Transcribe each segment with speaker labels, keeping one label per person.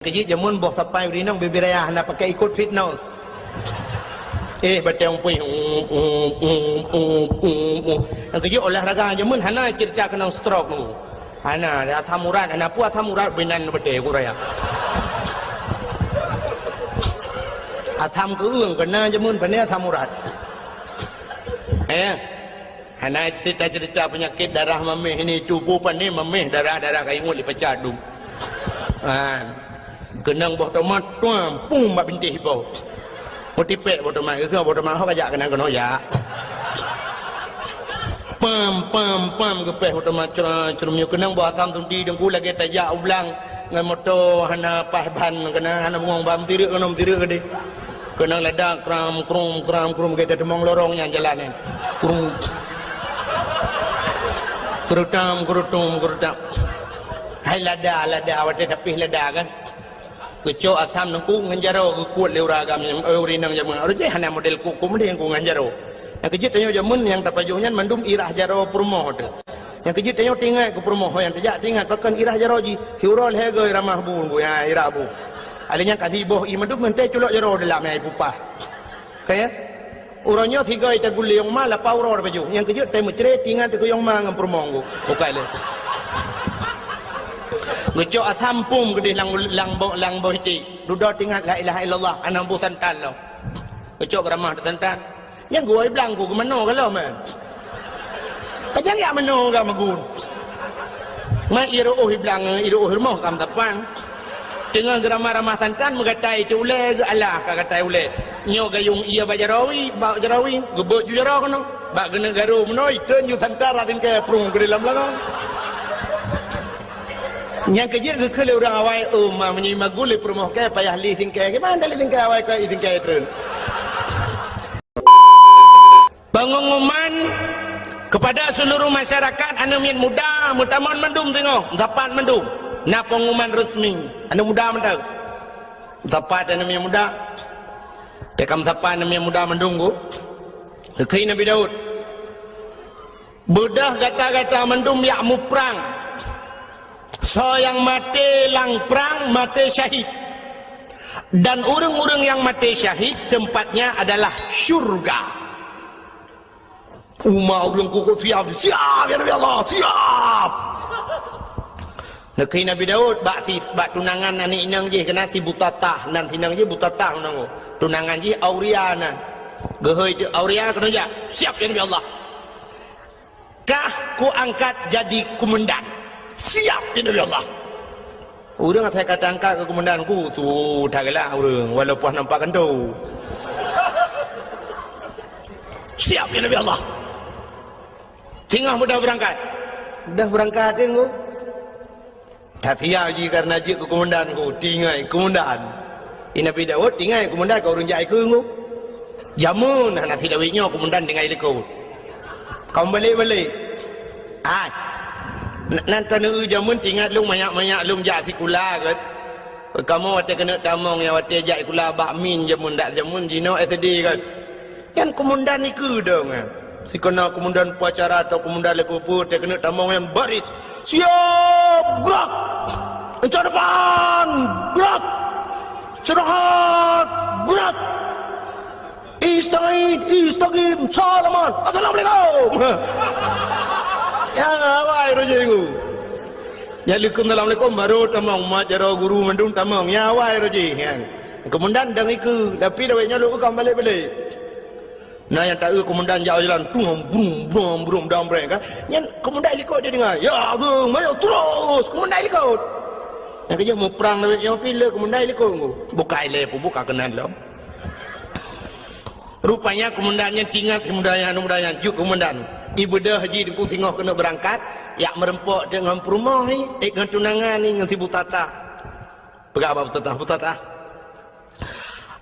Speaker 1: Kejit jamun boh sampai urinong bibiraya nak pakai ikut fitness. Batang pui kejit olahraga jamun hana cerita kena stroke nu. Hana asam urat, hana pu asam urat benan bete kuraya. Asam keung kena jamun benda asam urat. Hana cerita-cerita penyakit darah memeh ini tubuh pani memeh darah-darah kayu nguli pecah dum. Kenang boh tomat tuam pum mak bintih bau motipek boh tomat ke boh tomat kajak kenang kena ya pam ke peh boh tomat cerumnya kenang boh asam sundi dengku lagi tajak ulang ngan motor hana pas ban kena hana buang bam tirik gede kenang ledak kram krum kita temong lorong yang jalan ni kerutam hai lada awak tapi lada kan kecok asam nangku nganjaro ke kuat leuragam yang urinang jamun arje hana model kuku mending ku nganjaro yang kejit tanyo jamun yang tapajuhnya mandum irah jaro permoh tu yang kejit tanyo tinggal ke permoh yang tajak tinggal pakan irah jaro ji hiurol hege ramah bun bu ya irah bu alinya kasih boh i mandum mente culok jaro dalam ai pupah kaya uronyo tiga ita guli yang ma la pauro baju yang kejit temu cere tinggal te yang ma ngam permoh ku bukai le ngecok asam pum gede lang boh hiti duduk tinggal la ilaha illallah anam bu santan lo ngecok ramah santan yang gue bilang gue kemana kalau man kajang ya mano ga magun ma iru bilang iru rumah kam tapan dengan ramah santan mengatai tu ule ke Allah katai ule nyo gayung ia bajarawi gebuk jujara kono bak kena garu menoi tenyu santan ratin ke prung ke dalam belakang yang kerja ke orang awai menyi magul permoh ke payah li tingkai ke mana li tingkai awai ke tingkai turun pengumuman kepada seluruh masyarakat anu min muda mutamon mendum tengok dapat mendum na pengumuman resmi anu muda mentau dapat anu min muda tekam sapa anu min muda mendunggu ke Nabi Daud budah gata-gata mendum yak mu perang so yang mati lang perang mati syahid dan orang-orang yang mati syahid tempatnya adalah syurga orang kuku siap ya Nabi Allah siap nekei Nabi Daud bak tunangan nani inang je kena si butatah nan tinang je butatah nang tunangan je Auriana gehoi Auriana kena je siap ya Nabi Allah kah ku angkat jadi komandan siap ya Nabi Allah orang saya kata angkat ke komandanku tu dah gelak orang walaupun nampak kentu siap ya Nabi Allah tinggal mudah berangkat tengok tak siap je karena je ke komandanku tinggal komandan Nabi Daud tinggal komandan kau orang jai ke aku jamun anak silawiknya komandan tinggal ikut kau balik nanti nu jamun tinggal lu banyak lu jak sikula kan kamu wate kena tamong yang wate jak kula bakmin jamun dak jamun jino SD kan kan komandan ni ke dong si kena komandan upacara atau komandan lepupu te kena tamong yang baris siap gerak encah depan gerak istirahat gerak istagim salaman assalamualaikum ya awai rojiku ya likum assalamualaikum baru tamang majaro guru mendung tamang ya awai roji komandan dang iku tapi dawainya lu ke balik nah yang tak komandan jalan brum dambreng kan yang komandan ikut dia dengar ya bung mayo terus komandan ikut yang kerja mau perang yang pilih komandan ikut buka ile buka kenan lo rupanya komandannya tinggal komandan juk komandan ibu dah haji dengku tengok kena berangkat yak merempok dengan perumah ni dengan tunangan ni dengan si butata pegang apa butata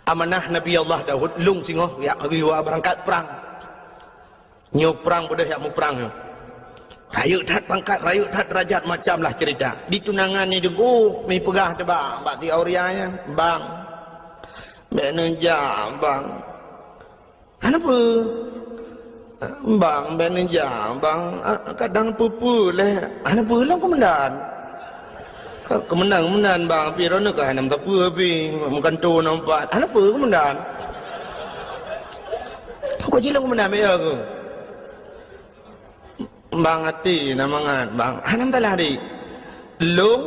Speaker 1: amanah Nabi Allah Daud lung singoh yak riwa berangkat perang nyo perang budah yak mu perang rayu tat pangkat rayu tat derajat macam lah cerita di tunangan ni dengku mi pegah de bang bak ti aurianya bang meneja bang kenapa bang beneja bang kadang pupu leh ana pulang komandan Kemendan bang, pi rono ka hanam tapu pi, makan tu nampak. Ana apa kemendan? Kau jilang kemendan be aku. Bang hati namangan bang. Hanam talah di. Lung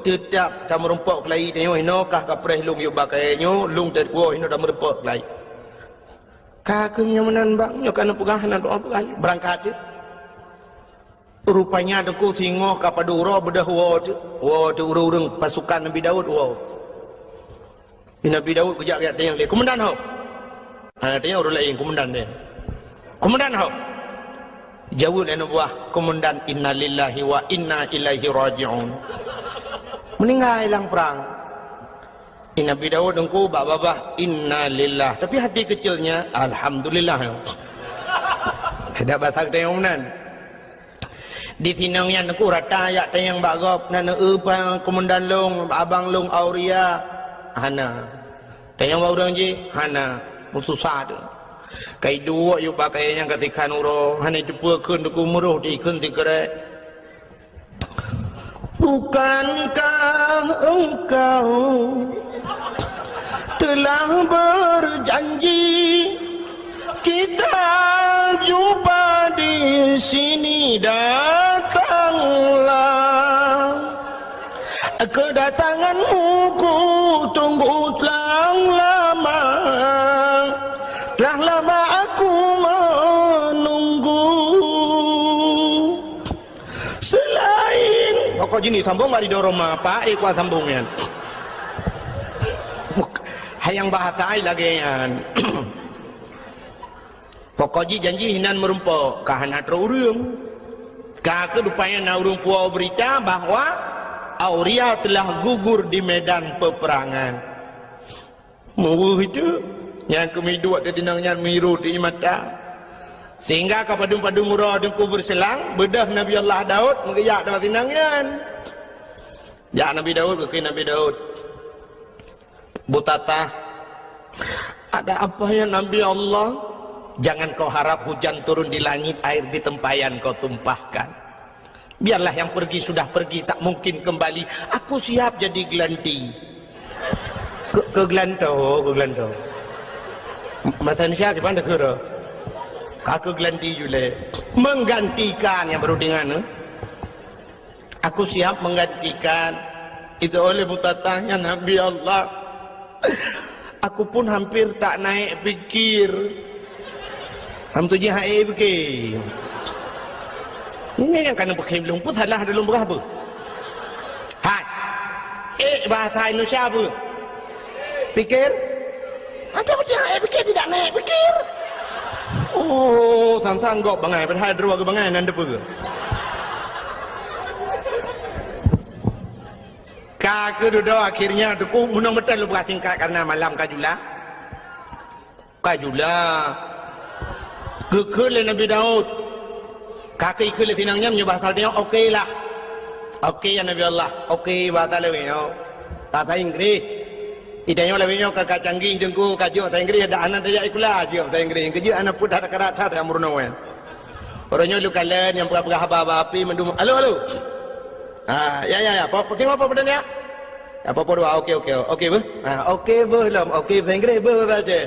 Speaker 1: tetap tak merumpok kelai tengok inokah kapres lung yu bakainya, lung tet kuo ino dah merumpok kelai. Kakengnya menan bang, nyo kana pegahan doa pegahan berangkat je. Rupanya dengku singoh kapadura bedah wa tu urung pasukan Nabi Daud wa. Nabi Daud kejak kat yang dia komandan hok. Ha dia orang lain komandan dia. Komandan hok. Jawab dan buah komandan innalillahi wa inna ilaihi raji'un. Meninggal hilang perang. Nabi Daud dengku babah innalillah tapi hati kecilnya alhamdulillah. Ada bahasa tengok nan. Di sinang yang aku rata ayat yang bagop nana apa komandan long abang long Auria hana tayang orang je hana susah tu kai dua yu pakai yang ketika nuro hana jumpa kun duku muruh di kun tikere bukankah engkau telah berjanji kita jumpa di sini datanglah kedatanganmu ku tunggu telah lama aku menunggu selain pokok gini sambung mari dorong apa kuat sambungnya hayang bahasa lagi yan. Pokoknya janji hinan merumpok kahana terurung kah kedupanya na urung puau berita bahwa Auria telah gugur di medan peperangan. Mau itu yang kami dua tinangnya miru di mata sehingga kapadung-padung murah dengku berselang bedah Nabi Allah Daud mengeyak dapat tinangnya ya Nabi Daud ke Nabi Daud Butata ada apa ya Nabi Allah. Jangan kau harap hujan turun di langit, air di tempayan kau tumpahkan. Biarlah yang pergi sudah pergi, tak mungkin kembali. Aku siap jadi gelanti. Ke gelanto. Masa Indonesia di mana kira? Aku gelanti juga. Menggantikan yang baru dengan. Aku siap menggantikan. Itu oleh butatanya Nabi Allah. Aku pun hampir tak naik pikir. Ham tu je hai fikir. Ini yang kena pakai belum pun salah dalam berapa? Hai. Bahasa Indonesia apa? Fikir? Ada macam hai fikir tidak naik fikir. Oh, sang-sang gok bangai padahal dua ke bangai nanda apa ke? Kak kedua akhirnya tu menang betul lu singkat karena malam kajula. Kekele Nabi Daud kaki kele tinangnya bahasa dia okey lah okey ya Nabi Allah okey bahasa lewinyo bahasa Inggris idanya lewinyo kakak canggih dengku kajian bahasa Inggris ada anak dia ikulah kajian bahasa Inggris kajian anak pun ada kerata yang murnawan orangnya lu kalian yang berapa api mendum halo ya tengok apa pedanya apa doa okey bu okey belum okey bahasa Inggris bu saja.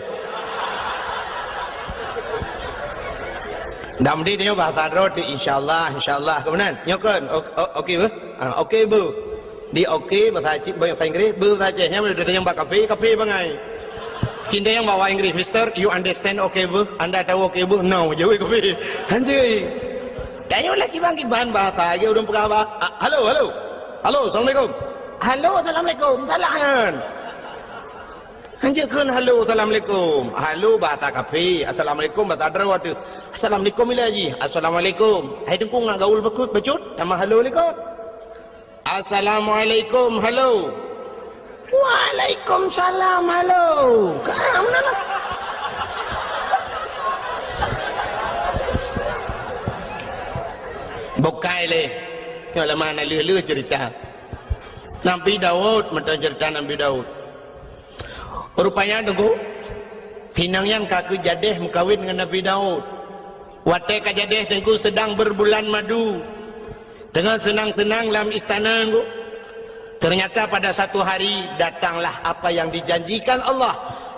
Speaker 1: Dam di dia bahasa roti insyaallah kemudian nyokon okey bu okey bu di okey bahasa Inggris bu saja yang ada yang bak kafe bangai cinta yang bawa Inggris mister you understand okey bu anda tahu okey bu no jauh kafe hanji tanya lagi bang bahan bahasa dia udah apa halo assalamualaikum salahan Hanjurkan halo assalamualaikum. Halo bahasa kafe. Assalamualaikum bahasa Darawat. Assalamualaikum ilaji. Assalamualaikum. Hai dengku ngak gaul becut sama halo likot. Assalamualaikum halo. Waalaikumsalam halo. Kamu mana? Bokai le. Kalau mana leh cerita. Nabi Daud macam cerita Nabi Daud. Rupanya tunggu tinangnya kaku jadeh mengkawin dengan Nabi Daud. Watai kajadeh tengku sedang berbulan madu. Tengah senang-senang dalam istana tengku. Ternyata pada satu hari datanglah apa yang dijanjikan Allah.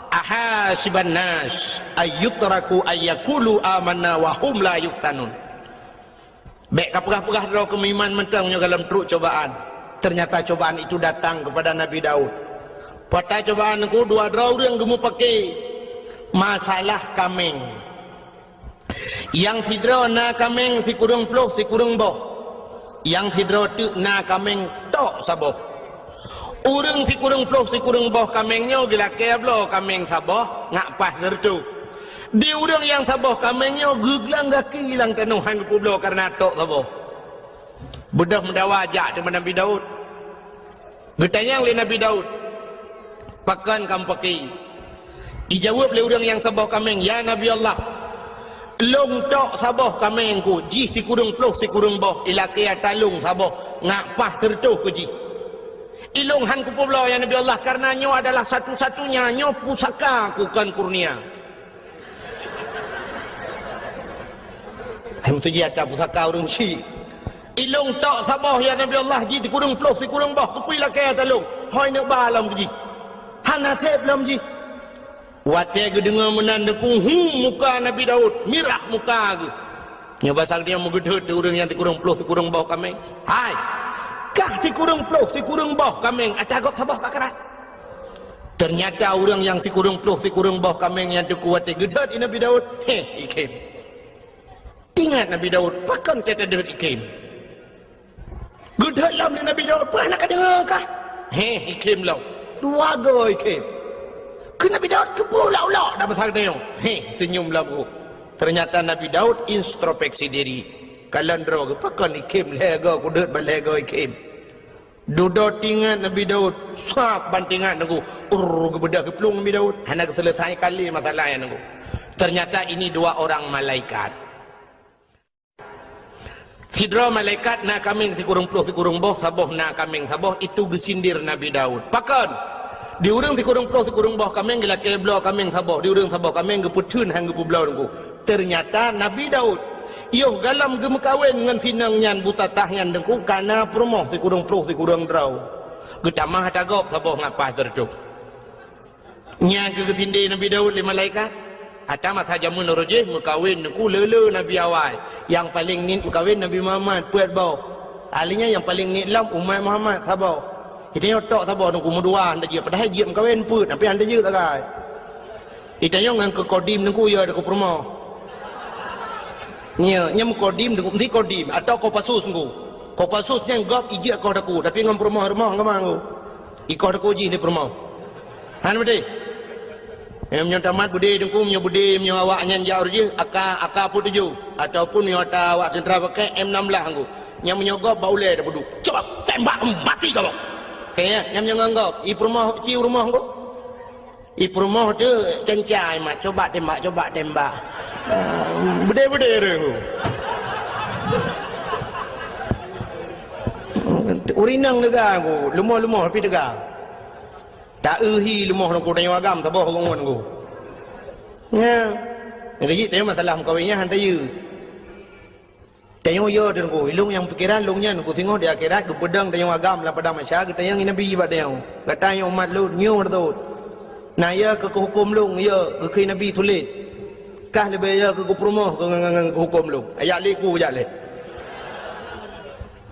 Speaker 1: Ahasiban nas ayyutraku ayyakulu amanna wa hum la yuftanun. Baik kapurah-purah draw kemiman mentangnya dalam teruk cobaan. Ternyata cobaan itu datang kepada Nabi Daud. Pada cobaan ku dua draw yang gemu pakai masalah kameng. Yang sidra na kameng si kurang ploh si kurang boh. Yang sidra tu na kameng tok saboh. Urang si kurang ploh si kurang boh kamengnya gila keblo kameng saboh ngak pas tertu. Di urang yang saboh kamengnya geglang gaki hilang tanuhan kupublo karena tok saboh. Budak mendawajak dengan Nabi Daud. Bertanya oleh Nabi Daud, pakan kamu pakai? Dijawab oleh orang yang saboh kameng, ya Nabi Allah, long tok saboh kamengku, ji si kurang ploh si kurang boh, ilaki talung saboh ngak pas tertu ku ji. Ilung han kupublo ya Nabi Allah, karena nyo adalah satu-satunya nyo pusaka ku kan kurnia. Itu dia tak pusaka orang si. Ilung tok saboh ya Nabi Allah ji ti kurang ploh si kurang boh kupui la kaya talung. Hoi nak balam ji. Hana sep lam ji. Wate ge dengar menandaku muka Nabi Daud, mirah muka ge. Nya basang dia megedut orang yang ti kurang ploh si kurang boh kameng. Hai. Kah si kurang ploh si kurang boh kameng atagok saboh kakarat. Ternyata orang yang si kurang ploh si kurang boh kameng yang tu kuat gedut Nabi Daud. Ikim. Ingat Nabi Daud, pakan kita dengar ikim. Gedut lam ni Nabi Daud, pernah kau dengar kah? Ikim lam. Dua go ikim. Ke Nabi Daud kepulau-lau dah besar dia. Senyum lam ku. Ternyata Nabi Daud introspeksi diri. Kalandro ke pakan ikim lega ku deut balega ikim. Duduk tingat Nabi Daud, sap bantingan aku. Kebedah keplung Nabi Daud. Hendak selesai kali masalahnya aku. Ternyata ini dua orang malaikat. Sidra malaikat na kaming si kurung ploh si kurung boh saboh na kaming saboh itu gesindir Nabi Daud. Pakan di urang si kurung ploh si kurung boh kaming gila keblo kaming saboh di urang saboh kaming geputun hang gepublau nunggu. Ternyata Nabi Daud yo galam gemekawin dengan sinang nyan buta tahyan dengku karena promoh si kurung ploh si kurung draw. Getamah tagap saboh ngapa tertuk. Nya gegetinde Nabi Daud li malaikat. Atama saja menurujih mukawin ku lele Nabi awal. Yang paling nit mukawin Nabi Muhammad puat bau. Alinya yang paling nit lam umat Muhammad sabau. Itanya tok sabau nunggu mudua anda je padahal je mukawin put tapi anda je tak kai. Itanya ngan ke kodim nunggu ya deku promo. Nya kodim nunggu mesti kodim atau kopasus nunggu. Kopasusnya gop ije kau deku tapi ngam promo rumah ngamang. Ikau deku je ni promo. Han betul. Yang menyatamat bude dengku punya bude punya awaknya jauh je aka pun tuju ataupun yang ada awak sentra pakai M16 aku yang menyogop baulai dah peduk coba tembak mati kau kayak yang menganggap i rumah ciu rumah aku i rumah tu cencai mak coba tembak bude aku urinang negara aku lemah tapi tegak tak uhi lemah nak kudanya agam tak boh ngon aku. Ya. Jadi tanya masalah kawinnya hantar you. Tanya yo dan aku ilung yang pikiran lungnya aku tengok di akhirat ke pedang tanya agam lah padang masyarakat tanya nabi pada yang katanya umat lu nyu tu. Nah ya ke hukum lu ya ke nabi tulis. Kah lebih ya ke promoh ke hukum lu. Ayat liku ajak le.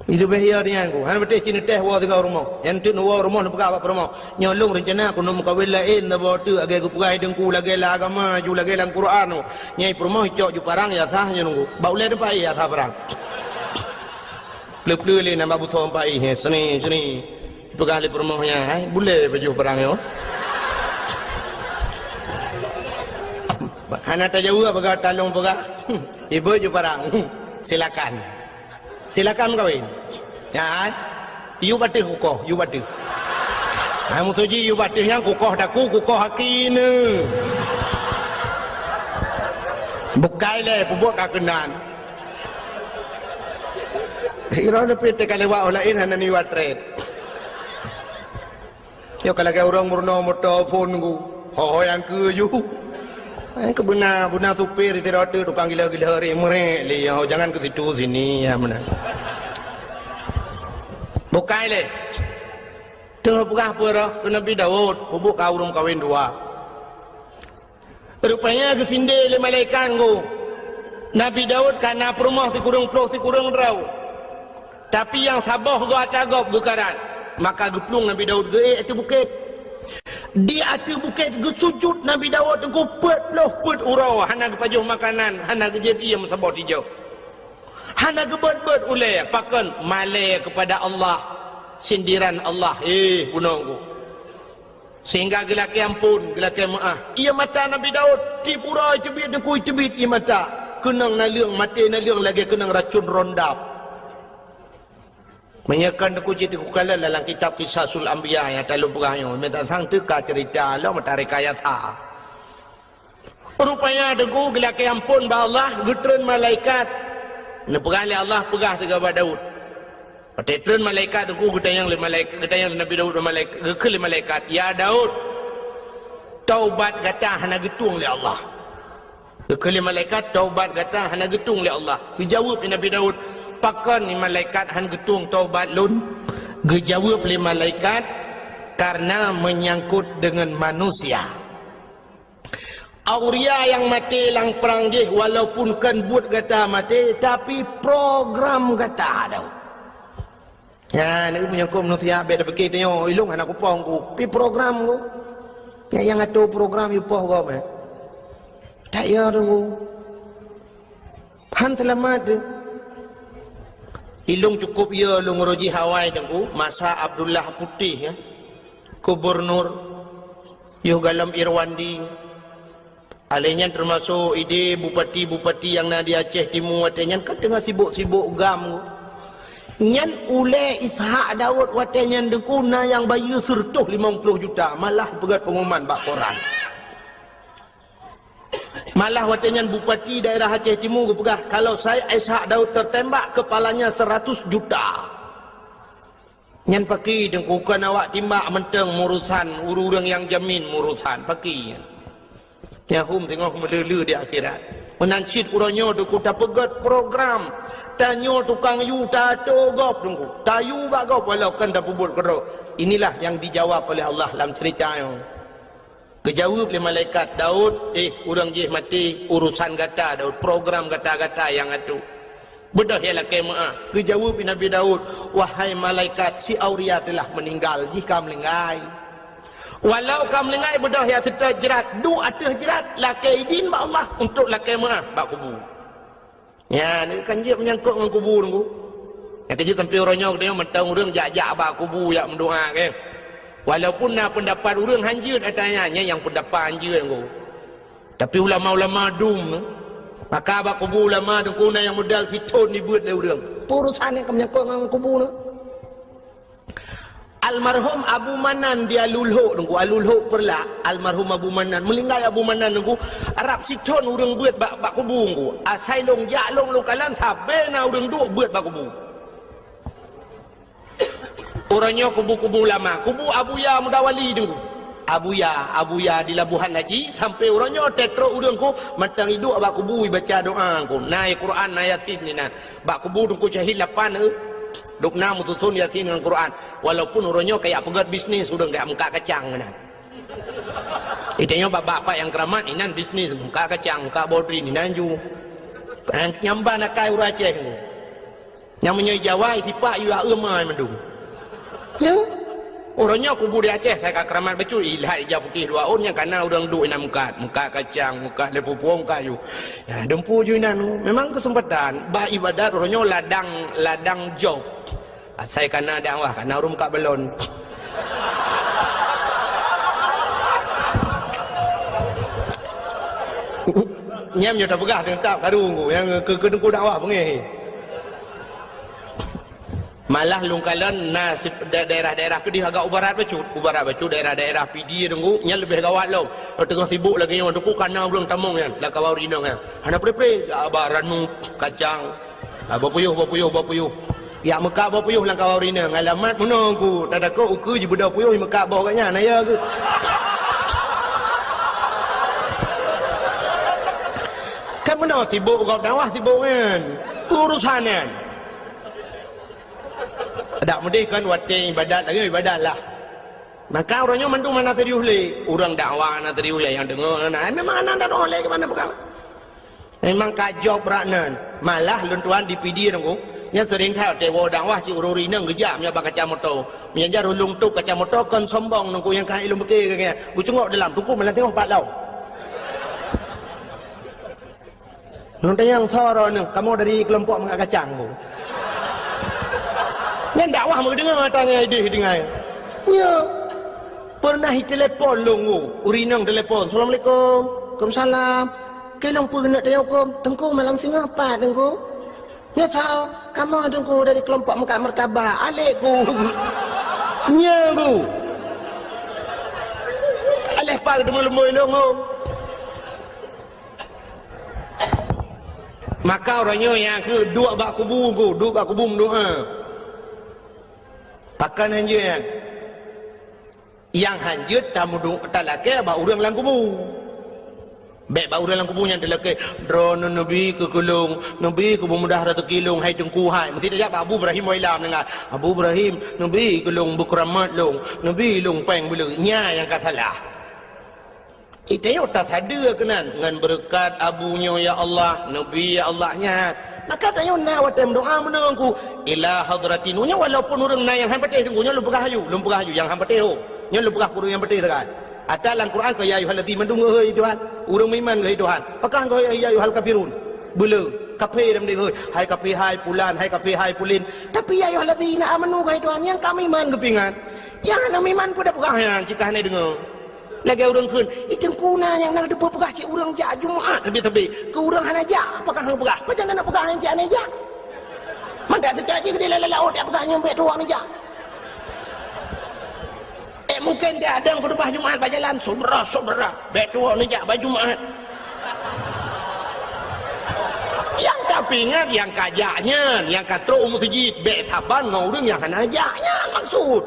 Speaker 1: Itu bahaya dia aku. Han betul cina teh wa tiga rumah. Yang tu wa rumah nak apa rumah. Nyolong rencana aku nak mukawin lain dah bawa tu agai aku pegai dengku lagi lah agama ju lagi lang Quran tu. Nyai rumah cok ju parang ya sahnya nunggu. Baulai depan ya sah parang. Pleu-pleu le nama butuh pai he seni pegai le rumahnya. Hai boleh baju parang yo. Hana tak jauh pegai talung pegai. Ibu ju parang. Silakan. Silakan kawin. Ya, you batu kukoh, you batu. Kamu tuji you batu yang kukoh daku, kukoh hakine. Bukai le, pembuat kakenan. Iron lebih tekalewa olain hana ni watret. Yo kalau kau orang murno motor phone ku, ho yang ke you. Kebenar supir itu roti tukang gila-gila hari merek le jangan ke situ sini ya mana bukai le Tengah pegah pura ke Nabi Daud pubuk kawrum kawin dua. Rupanya kesinde le malaikat go. Nabi Daud kana perumah si kurung ploh si kurung rau. Tapi yang sabar go atagop go karan. Maka geplung Nabi Daud ge atu bukit. Di atu bukit ge sujud Nabi Daud engko pet urau hana ge pajuh makanan, hana ge diam sabar tijau. Hana ge bet ulai pakan malai kepada Allah. Sindiran Allah punongku sehingga gelaki ampun gelaki maaf ia mata Nabi Daud ti pura cebit dekui cebit ia mata kenang naliang mati naliang lagi kenang racun rondap menyakan deku cerita kukala dalam kitab Qisasul Anbiya yang talu perahnya minta sang teka cerita Allah mata rekayasa rupanya deku gelaki ampun ba Allah getren malaikat neperali Allah pegah kepada Daud. Patutun malaikat tu getayang le malaikat getayang Nabi Daud malaikat ke le malaikat ya Daud taubat gata hana getung le Allah ke le malaikat taubat gata hana getung le Allah dijawab Nabi Daud pakan ni malaikat han getung taubat lun dijawab le malaikat karena menyangkut dengan manusia Auria yang mati lang peranggih walaupun kan buat gata mati tapi program gata Daud. Ya, ni menyangkut manusia beda begitu yo ilung anak kupong ku pi program ku yang ato program yu poh go me tak ya tu han selamat ilung cukup ya lung roji Hawaii dengku masa Abdullah Putih ya gubernur yo galam Irwandi alenya termasuk ide bupati-bupati yang na di Aceh Timur watenya kan tengah sibuk-sibuk gam nyan ule Ishak Daud watenya dengkuna yang bayu sertuh 50 juta malah pegat pengumuman bak koran malah watenya bupati daerah Aceh Timur pegah kalau saya Ishak Daud tertembak kepalanya 100 juta nyan paki dengkukan awak timbak menteng murusan ururang yang jamin murusan paki ya hum tengok melelu di akhirat menancit uranyo deku tak pegat program tanyo tukang yu tato gop dengku tayu bak gop walau kan dah pubut kero inilah yang dijawab oleh Allah dalam ceritanya kejawab oleh malaikat Daud urang jih mati urusan gata Daud program gata-gata yang atu bedah ya lakai maaf kejawab Nabi Daud wahai malaikat si Auria telah meninggal jika melingai walau kamu lengai bedah ya serta jerat du atah jerat lakai din ba Allah untuk lakai maaf bak kubu ya ni kan je menyangkut dengan kubu nunggu yang kerja tempi orangnya dia mentang urang jak-jak bak kubu yak mendoa ke walaupun na pendapat urang hanjut atanya yang pendapat hanjut nunggu tapi ulama-ulama dum maka bak kubu ulama dengku na yang modal siton ni buat le urang urusan yang menyangkut dengan kubu nu almarhum Abu Manan dia lulhuk nunggu alulhuk perla almarhum Abu Manan melinggai Abu Manan nunggu Arab siton urang buat bak kubu nunggu asai long jak long kalan sabe na urang duk buat bak kubu orangnya kubu-kubu lama kubu Abu Ya Mudawali nunggu Abu Ya di Labuhan Haji sampai orangnya tetro urangku matang hidup bak kubu baca doa ku naik Quran na Yasin ni nan bak kubu nunggu syahid 8 dukna mutusun Yasin dengan Quran walaupun orangnya kayak pegat bisnis udah kayak muka kacang nah itanya bapak-bapak yang keramat inan bisnis muka kacang muka bodri ni nanju nyamba nak kai ura Aceh yang menyai Jawa tipak yu amai mendung ya orangnya kubu di Aceh saya keramat betul ilah hijau putih 2 on yang karena orang duk inan muka kacang muka lepupuang kayu ya dempu ju inan memang kesempatan bah ibadat orangnya ladang job saya kena dakwah karena urung muka belon nyam nyoda pegah dengan tak karung yang ke dengku dakwah pengen malah lungkalan nasib daerah-daerah ke dia agak ubarat bacut daerah-daerah PD dengku nya lebih gawat lo tengah sibuk lagi yang dengku karena belum tamung kan lah kawau rinang kan hana pre abaranu kacang bapuyuh ya Mekah bapuyuh lah kawau rinang alamat menunggu tak ada kau uku je budak puyuh Mekah bawah katnya naya ke kan mana sibuk kau dakwah sibuk kan urusan kan tak mudi kan wati ibadat lagi ibadat lah Maka orangnya mandu mana serius le, orang dakwah mana serius le yang dengar. Nah, memang anak dah oleh ke mana bukan? Memang kajok beranan. Malah luntuan di PD nunggu. Yang sering tahu tewo dakwah ci ururi nang gejam nya bang kacamoto. Menyanjar ulung tup kacamoto kon sombong nunggu yang kai ilmu beke ke. Ku cengok dalam tungku malah tengok pat lau. Nonton yang soro nang kamu dari kelompok mengak kacang ku. Yang dakwah mau dengar tanya ide dengar. Ya. Pernah telepon lungu, urinang telepon. Assalamualaikum. Waalaikumsalam. Kelong pun nak tanya hukum. Tengku malam singa apa tengku? Ya tahu, kamu tengku dari kelompok Mekah Mertabak. Alekku. Nya ku. Alek pak demu-demu lungu. Maka orangnya yang ke dua bak kubu ku, dua bak kubu doa. Pakan hanya yang hanjut tamu dung talake ba urang lang kubu. Baik ba urang lang kubu yang talake drone nabi ke kulung, nabi ku mudah rezeki long hai tengku hai. Mesti dia ba Abu Ibrahim wailam dengar. Abu Ibrahim nabi kulung bukramat long, nabi long peng bulu nya yang katalah. Itu yo tak sadar kenan dengan berkat abunya ya Allah, nabi ya Allahnya. Maka tanya na watem doa menunggu ila hadratinunya walaupun orang na yang hampateh tunggunya lu hayu yang hampateh ho nya lu guru yang petih tekan ada dalam Quran ke ya ayyuhallazina amanu hei Tuhan urang iman hei Tuhan pakang ke ya ayyuhal kafirun belu kafir dem deu hai kafir hai pulan hai kafir hai pulin tapi ya ayyuhallazina amanu hei Tuhan yang kami iman kepingan yang ana iman pada pegah yang jika hane dengar lagi urang keun itu kuna yang nak depa pegah cik urang jak Jumaat tapi ke urang hana jak apakah hang pegah pajan nak pegah hang jak ane jak mandak terjadi ke dia lalau dia pegah nyampe tuang jak mungkin dia ada yang khutbah Jumaat berjalan saudara betul ni jak baju Jumaat yang tapi ingat yang kajaknya yang katrok masjid be taban ngau urang yang hana jaknya maksud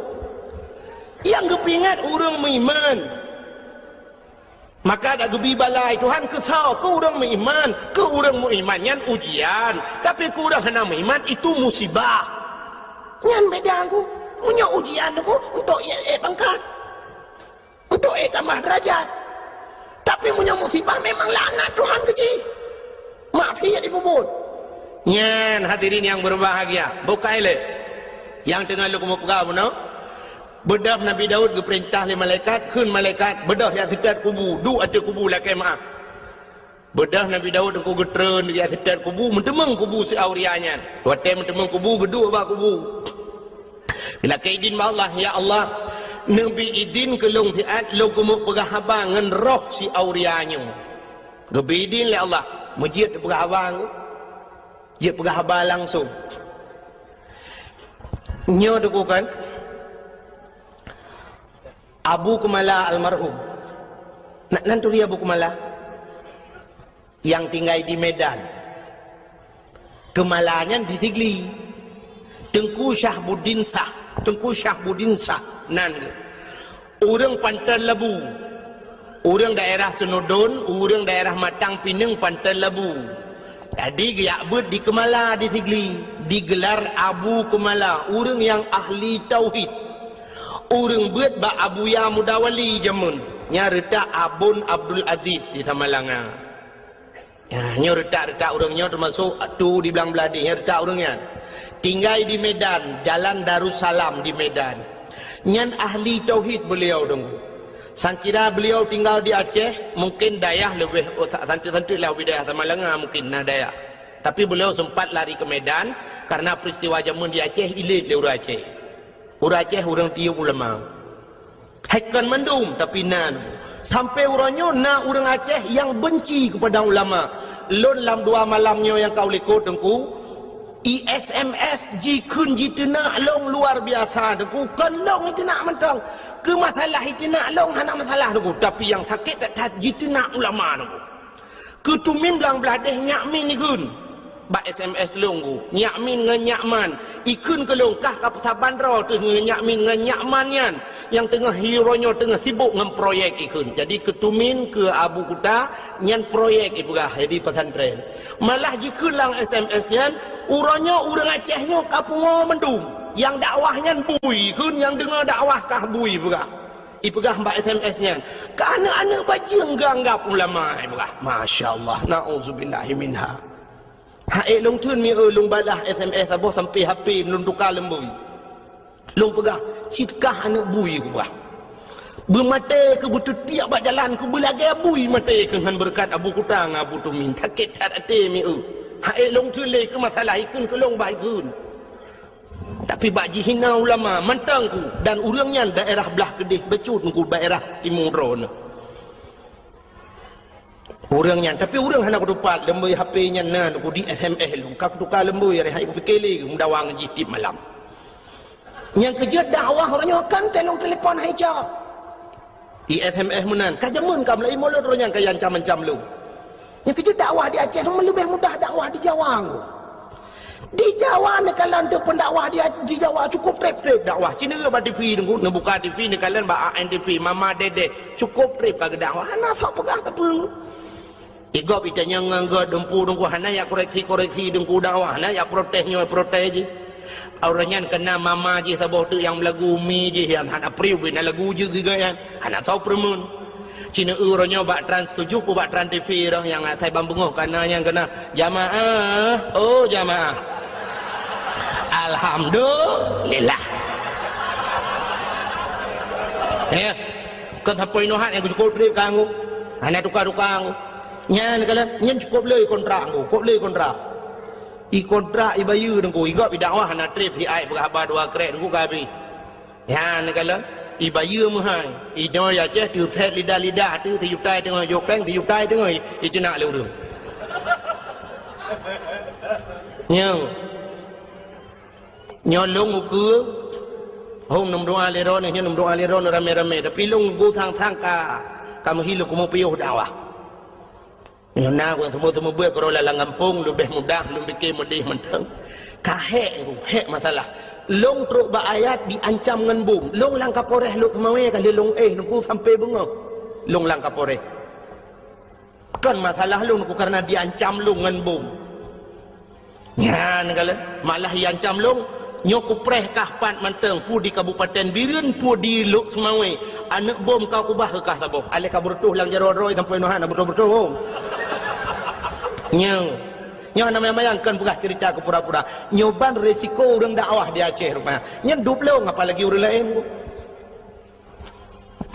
Speaker 1: yang kepingat urang meiman maka ada gebi balai Tuhan kesal ke urang meiman ke urang meimannya ujian tapi ke urang hana meiman itu musibah nyan beda aku punya ujian aku untuk pangkat untuk tambah derajat tapi punya musibah memang laknat Tuhan kecil mati ya dibubur nyan hadirin yang berbahagia bukai le yang tengah lu mau pegang no bedah Nabi Daud diperintah oleh malaikat kun malaikat bedah yang sedat kubu du ada kubu lakai maaf bedah Nabi Daud aku getren dia sedat kubu mentemeng kubu si aurianya waktu mentemeng kubu gedua ba kubu bila kaidin Allah ya Allah Nabi idin ke long siat long kumuk pegah abang ngan roh si aurianya gebi idin le Allah masjid pegah abang je pegah abang langsung nyo dukukan Abu Kumala almarhum nanti Abu Kumala yang tinggal di Medan kemalanya di Tigli Tengku Syahbuddin Sah nan orang Pantai Labu orang daerah Senodon orang daerah Matang Pinang Pantai Labu jadi giak di Kemala di Tigli digelar Abu Kumala orang yang ahli tauhid orang buat ba Abu Ya Mudawali jamun nyarita Abun Abdul Aziz di Tamalanga ya nyarita orangnya termasuk tu di belang beladi nyarita orangnya tinggal di Medan Jalan Darussalam di Medan nyan ahli tauhid beliau dong sangkira beliau tinggal di Aceh mungkin dayah lebih santai-santai lah wilayah Tamalanga mungkin nah dayah tapi beliau sempat lari ke Medan karena peristiwa jamun di Aceh ilit le urang Aceh orang tiup ulama haikan mendum tapi nan sampai orangnya na orang Aceh yang benci kepada ulama lon lam dua malamnya yang kau lekot dengku SMS jikun jitena long luar biasa dengku kan long itu nak mentang ke masalah itu nak long hana masalah dengku tapi yang sakit tak jitena ulama dengku ketumin belang beladeh nyakmin ni kun ba SMS longgu nyakmin ngan nyakman ikun ke longkah ka pesabandra tu nyakmin ngan nyakmannya yang tengah hero-nya tengah sibuk ngan proyek ikun jadi ketumin ke Abu Kuta nyan proyek ibugah jadi pesantren malah jikun lang SMS-nya urangnya urang Acehnya kapungo mendum yang dakwahnya bui kun yang dengar dakwah kah bui ibugah Ipegah mbak SMS-nya. Ka anak-anak baca enggak ulama ipegah. Masya-Allah, nauzubillahi minha. Haik long tun mi long balah SMS aboh sampai HP long tukar lembui. Long pegah citkah anak bui ku bah. Bermata ke butuh tiap bak jalan ku belagi abui mata ke ngan berkat abu kutang abu tumin sakit cat ate mi haik long tun le ke masalah ikun ke long bai kun. Tapi bak hina ulama mantang ku dan urangnya daerah belah Kedih becut ku daerah Timur Ron. Urangnya tapi urang hana ku dapat lembui HP nya nan ku di SMS long kak tukar lembui hari hai ku pikeli ku dawang jitip malam. Yang kerja dakwah orangnya kan telong telefon hai jawab. Di SMS menan kajamun kam lai mulut orangnya kayan cam-cam lu. Yang kerja dakwah di Aceh lebih mudah dakwah di Jawa. Di Jawa ni kalau untuk pendakwah di Jawa cukup trip dakwah. Cina ke ba TV tunggu nak buka TV ni kalian ba ANTV Mama Dede cukup trip ke dakwah. Hana sok pegah tepung. Igop itanya nganggo dempu dengku hana ya koreksi dengku dakwah hana ya protesnya protes je. Orangnya kena mama je saboh tu yang lagu mi je yang hana priu bina lagu je juga yang hana tahu permun. Cina orangnya bak Trans 7 pu bak Trans TV dah yang saya bambungoh karena yang kena jamaah. Oh jamaah. Alhamdulillah. Ya. Kau sampai nohat yang cukup beli kamu. Hana tukar-tukar. Nyan kala nyan cukup le kontrak aku. Kok le kontrak. I kontrak i bayu dengku igop i dakwah hana trip si ai berhabar dua krek dengku kabi. Ya kala i bayu mahai. I no ya ceh tu set lidah tu yutai tengah jokeng tu yutai tengah i cenak le urang. Nyolong uku hong nom doa leron ni nom doa leron rame-rame tapi long go thang ka kamu hilu kamu piuh dakwah. Nyona ku semua buat kalau lalang kampung lebih mudah lebih fikir mudih mentang. Kahek tu hek masalah. Long truk ba ayat diancam ngan bom. Long lang kaporeh lu kemawe kali long nunggu sampai bengok. Long lang kaporeh. Kan masalah long ku karena diancam long ngan bom. Nyan kala malah diancam long nyoku preh kahpat manteng pu di Kabupaten Biren pu di Luk Semawe anak bom kau kubah ke kah saboh ale kaburtuh lang jaro roi sampai nohan bertuh nyau nama mayangkan pugah cerita ke pura-pura nyoban resiko orang dakwah di Aceh rupanya nyen dublong apalagi orang lain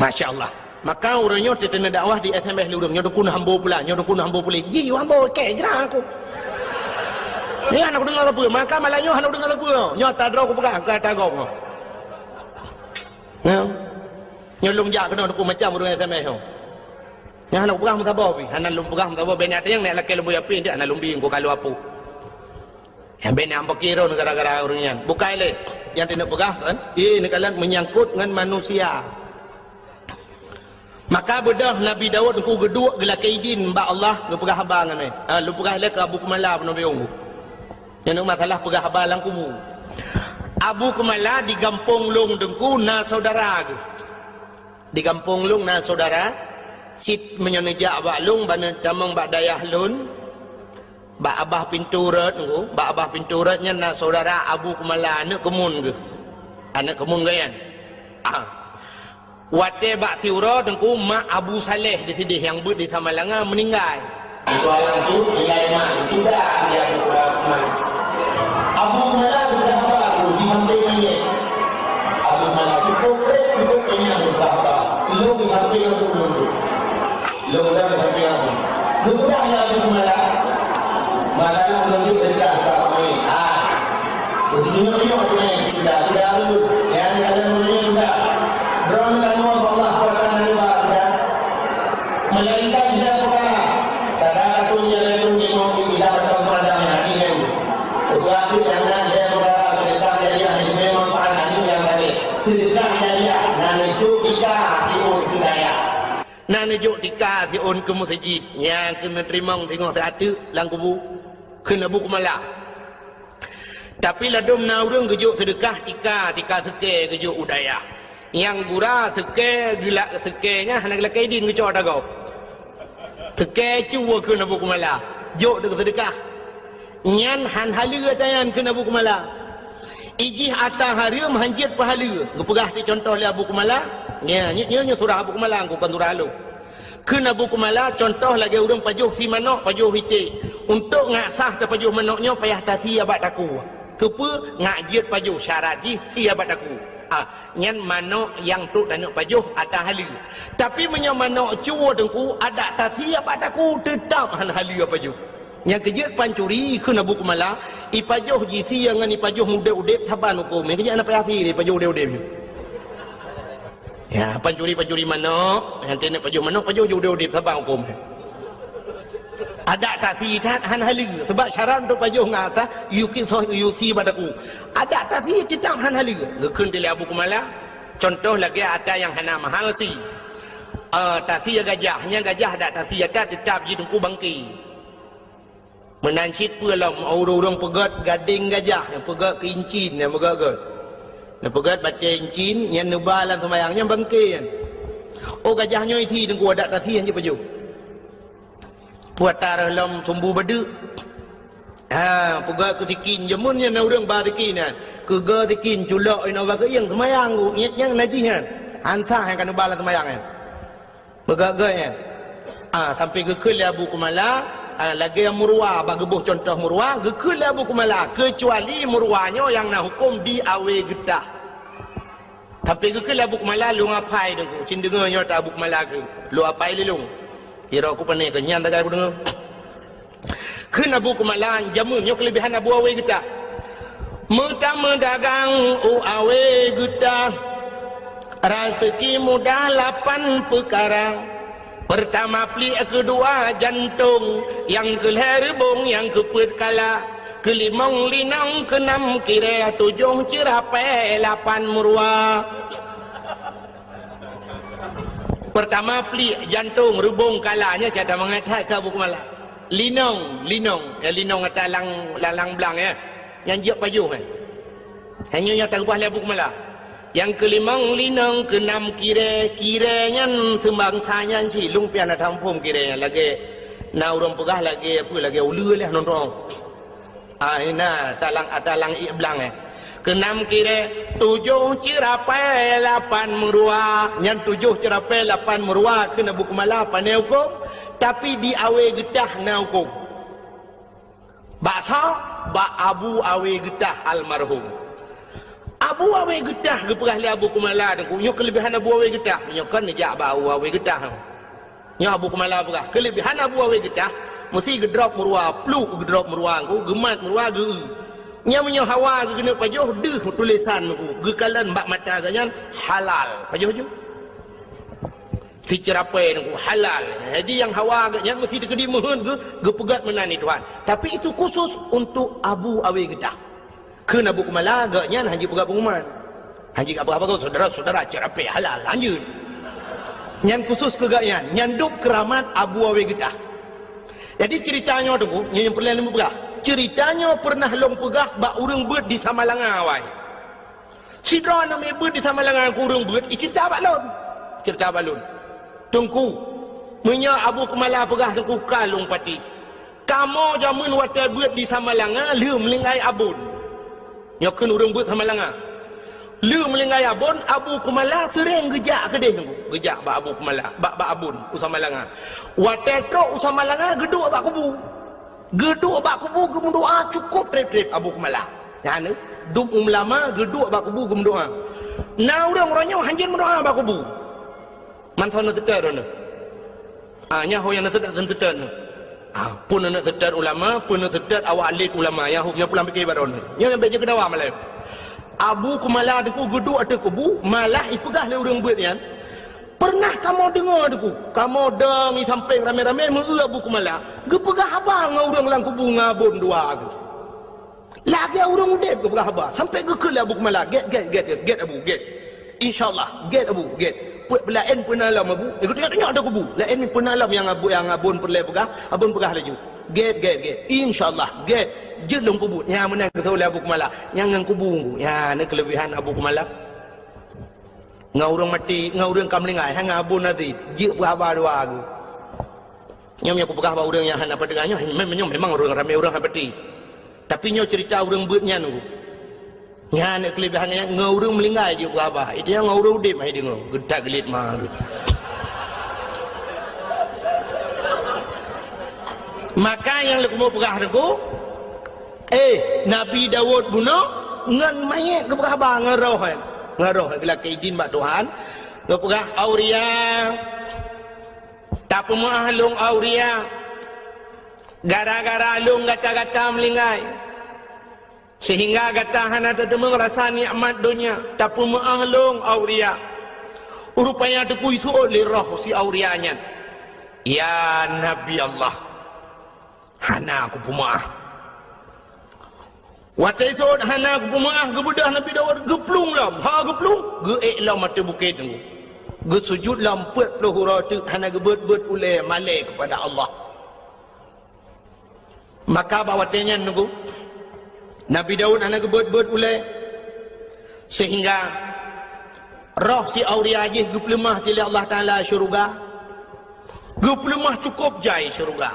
Speaker 1: Masya Allah maka orangnya tetena dakwah di SMS lurung nyodok kun hambo pula ji hambo ke jerang aku ni anak dengar apa maka malahnya anak dengar apa nyo tadro ku pegang ka tagong nyolong jak kena aku macam orang SMS tu yang anak pegang mutabah pi anak lum pegang mutabah benak yang nak lakai lembu api dia anak lumbi ku kalau apa yang benak ampak kira gara-gara orangnya bukai le yang tidak pegang kan ni kalian menyangkut dengan manusia maka bedah Nabi Daud ku geduk gelakaidin mbak Allah lu pegang habang ni lu pegang le ke Abu Kumala Nabi Unggu yang masalah pegah habalang kubu Abu Kumala di Gampung Long dengku na saudara di Gampung Long na saudara sit menyenejak bak long bana damang bak dayah lun bak abah pinturat ngku bak abah pinturatnya na saudara Abu Kumala anak kemun ke anak kemun gayan wate bak siura dengku mak Abu Saleh di sini yang ber di Samalanga meninggal itu alam tu nilai mak itu dah dia berapa Abu Kumala sudah baru diambil mayat. Abu Kumala cukup kenyang berapa. Lu diambil yang dulu. Lu dah diambil yang dulu. Mudahnya Abu Kumala. Masalah lagi cerita kami. Dunia sudah lalu. Yang ada dunia sudah. Berangkat Allah berkata Allah. Melainkan dia berkata. Saudara punya lelaki mau tidak berkepada hatinya. Tetapi jangan dia berkata sedekah jariah ini memang pahala ini yang tadi sedekah jariah dan itu tika siun budaya dan itu tika siun ke masjid yang kena terima tengok satu lang kubu kena Abu Kumala tapi ladum naurung kejuk sedekah tika seke kejuk udaya yang gura seke gila sekenya hanya gila kaidin kejuk dagau seke cuba kena Abu Kumala juk dengan sedekah nyan han halia tayan kena Abu Kumala ijih atas hari menghanjit pahala ngepegah tu contoh le Abu Kumala Nya surah Abu Kumala aku kan surah lu. Kena Abu Kumala contoh lagi urang pajuh si manok pajuh hiti. Untuk ngasah te pajuh manoknya payah tasi abad aku. Kepa ngajit pajuh syarat ji si abad aku. Nyan manok yang tu dan pajuh atas halu. Tapi menyo manok cuo dengku ada tasi abad aku tetap han halu pajuh. Yang kejut pancuri kena Abu Kumala ipajuh ji si yang ipajuh muda udep saban hukum. Kejut ana payah si pajuh udep. Ya, pancuri manok, nanti nak manok jauh di sabang hukum. Ada tak sihat han halu sebab syarat untuk pajuh ngasa yuki badaku. Ada tak sihat tetap han halu. Lekun di Abu Kumala. Contoh lagi ada yang hana mahal si. Tasiyah gajahnya gajah ada tasiyah tetap ji tungku bangki. Menancit pulang orang pegat gading gajah yang pegat keincin yang pegat. Pegat batin cin yang nubalan semayangnya bangkit. Oh gajahnya itu dengku ada tasihan je paju. Puat tarah lam tumbuh badu. Pegat ketikin jemun yang orang barikinan. Kega tikin culak ina waga yang semayang ku yang najihan. Ansah yang kan nubalan semayangnya. Pegat-gatnya. Sampai gekul Abu Kumala lagi yang murwa bagebuh contoh murwa gekul Abu Kumala kecuali murwanya yang nak hukum di awe getah. Sampai gekul Abu Kumala lu ngapai dengku cin dengarnya tak Abu Kumala ke lu apai lelung kira aku pandai kenyan tak aku dengar kena Abu Kumala jamunnya kelebihan Abu awe getah mutama dagang awe getah rezeki mudah 8 perkara. Pertama pli, kedua jantung, yang keherbong, yang keput kala, kelimong linang, keenam kira, 7 cerapai, 8 murwa. Pertama pli jantung, rubung kalanya cara mengatakan ke Abu Kumala. Linong, ya linong atas lalang belang ya, yang jiap pajuh kan. Hanya yang tak ubah Abu Kumala. Yang kelimang linang, keenam kiranya sembangsanya si lumpian ada tampung kiranya lagi na urang pegah lagi apa lagi ulu lah nonton. Ina talang iblang keenam kira 7 cerapai 8 murwa. Yang 7 cerapai 8 murwa kena Abu Kumala pandai hukum tapi di awe getah na hukum. Baksa Abu awe getah almarhum. Abu awe getah ke perah li Abu Kumala dengku nyo kelebihan Abu awe getah nyo kan nejak bau awe getah nyo Abu Kumala perah kelebihan Abu awe getah mesti gedrop murwa pluk gedrop murwa ku gemat murwa ge nya hawa ge kena pajuh deuh tulisan ku ge kalan bak mata ganyan halal pajuh ju si cerapai dengku halal jadi yang hawa ge nya mesti dikedi mohon ge pegat menani Tuhan tapi itu khusus untuk Abu awe getah. Kena Abu Kumala agaknya haji pegat pengumuman haji apa-apa kau saudara-saudara cerapai halal lanjut yang khusus kegaknya nyanduk keramat Abu awe getah. Jadi ceritanya tu yang pernah lemu pegah ceritanya pernah long pegah bak urang beut di Samalanga awai sidra nama beut di Samalanga ku urang beut cerita balun tungku menya Abu Kumala pegah tungku kalung pati kamu jamun watai beut di Samalanga lu melingai abun nyokan urang beut Samalanga lu melingai abun Abu Kumala sering gejak kedeh gejak bak Abu Kumala bak abun Samalanga watetro Samalanga geduk bak kubu gem doa cukup trip Abu Kumala kan dum lama geduk bak kubu gem doa na urang-urangnya hanjin mendoa bak kubu mantan teter no nya ho yang teter pun nak tetet ulama pun nak tetet awak alit ulama yang hubnya pulang fikir baron nya baca kedawa malam Abu Kumala deku geduk atas kubu malah ipegah le urang buat yan pernah kamu dengar deku kamu dengi sampai rame-rame meu Abu Kumala ge pegah abang urang lang kubu ngabon dua tu lagi urang udep ge pegah abang sampai ge ke Abu Kumala get Abu get insyaallah get Abu get lain pun alam Abu ikut tengok ada kubu lain pun alam yang abun perle pegah abun pegah laju get insyaallah get jelung kubu yang menang betul Abu Kumala yang ngang kubu ya ni kelebihan Abu Kumala ngau urang mati ngau urang kamlingai hang abun nanti je pegah dua aku nyom aku pegah ba urang yang hana padengahnya memang orang ramai orang hapati tapi nyo cerita urang beutnya nu Nya nak kelebihannya ngau melingkai je apa. Itu yang ngau dip mai dengo. Gedak gelit mah. Maka yang leku mau pegah deku Nabi Dawud bunuh ngan mayat ke pegah bang ngaroh bila keidin bak Tuhan ke pegah auria tak pemuah lung auria gara-gara lung gata-gata melingai sehingga gata hana tetemu rasa nikmat dunia tak pemuah lung auria rupanya deku itu oleh roh si aurianya ya Nabi Allah hana aku pemaah watai sod hana aku pemaah gebudah Nabi Dawud geplung lam geplung lam mata bukit tunggu sujud lam 40 huruf hana gebet-bet ulai malai kepada Allah maka bawatenya nunggu Nabi Dawud hana gebet-bet ulai sehingga roh si auria ajih geplemah tili Allah Ta'ala syurga geplemah cukup jai syurga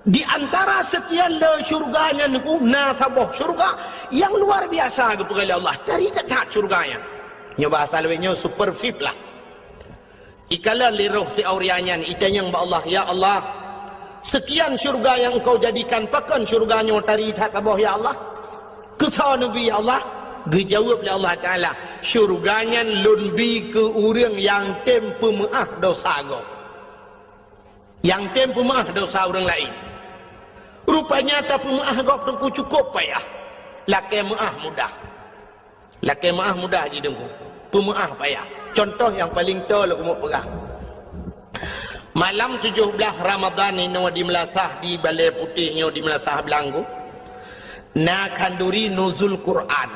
Speaker 1: di antara sekian le syurganya niku nasabah syurga yang luar biasa kepada Allah dari tak syurganya nya bahasa lewenya super VIP lah ikala liruh si aurianyan itanya ba Allah ya Allah sekian syurga yang engkau jadikan pakan syurganya dari tak tabah ya Allah kata Nabi ya Allah dijawab oleh Allah Taala syurganya lunbi ke urang yang tempe maaf dosa go yang tempe maaf dosa orang lain rupanya tak pemaah gop tengku cukup payah laki maah mudah je dengku pemaah payah contoh yang paling tol aku mau pegang malam 17 Ramadan ini di Melasah di Balai Putihnya di Melasah Belanggu na kanduri nuzul Quran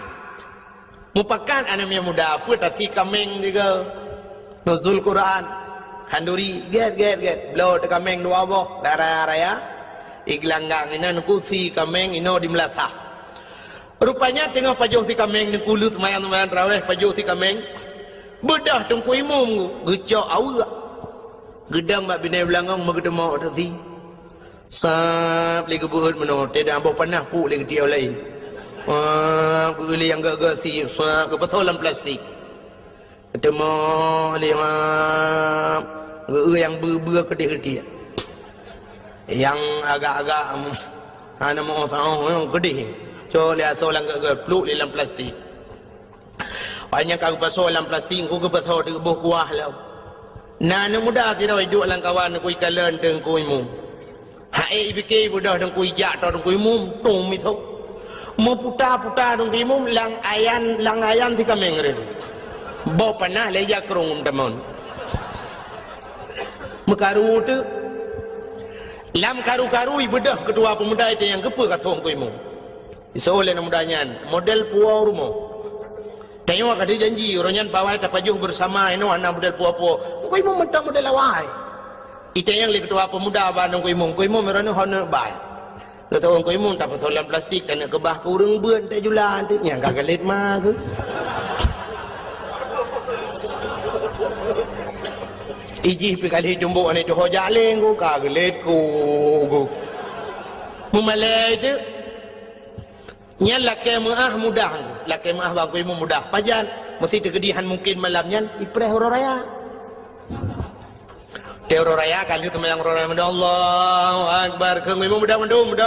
Speaker 1: mupakan anaknya muda apa tapi kameng juga nuzul Quran kanduri get blow te kameng dua boh raya iglanggang ina nuku si kameng ino di Melasah rupanya tengah pajuh si kameng ni kulus mayan raweh pajuh si kameng bedah tengku imum gecok awak gedang mak binai belangong magedemo tadi sap lagi buat meno tidak ambo panah pu lagi dia lain guli yang gagal si sap ke petolan plastik ketemu lima yang ber-ber yang agak-agak ana mau tahu yang gede so lihat solang ke peluk dalam plastik banyak aku pasal dalam plastik aku ke pasal di buah kuah lah nana muda tidak hidup dalam kawan aku ikalan dengan ku imum hai ibike budah dengan ku ijak atau dengan ku imum tung misok mau putar-putar dengan ku imum lang ayan di kameng re bawa panah leja kerung teman mekaru tu lam karu-karu ibedah kedua pemuda itu yang kepa kasong ku imum isoleh mudanya model puau rumah tengok ada janji orangnya bawah tapajuh bersama ino anak model puau ku imum mentang model awai itu yang ketua pemuda bandung ku imum merana honor bai ketua ku imum tak pasolan plastik dan kebah ke urang beun tak julan tu yang kagalit mah tu ijih pi kali jumbo ane tu hojaleng ku kagelet ku mumalai tu nya laki maah mudah laki maah bangku imum mudah pajan mesti tegedihan mungkin malamnya ipreh raya teoro raya kali tu yang raya Allahu akbar ke imum mudah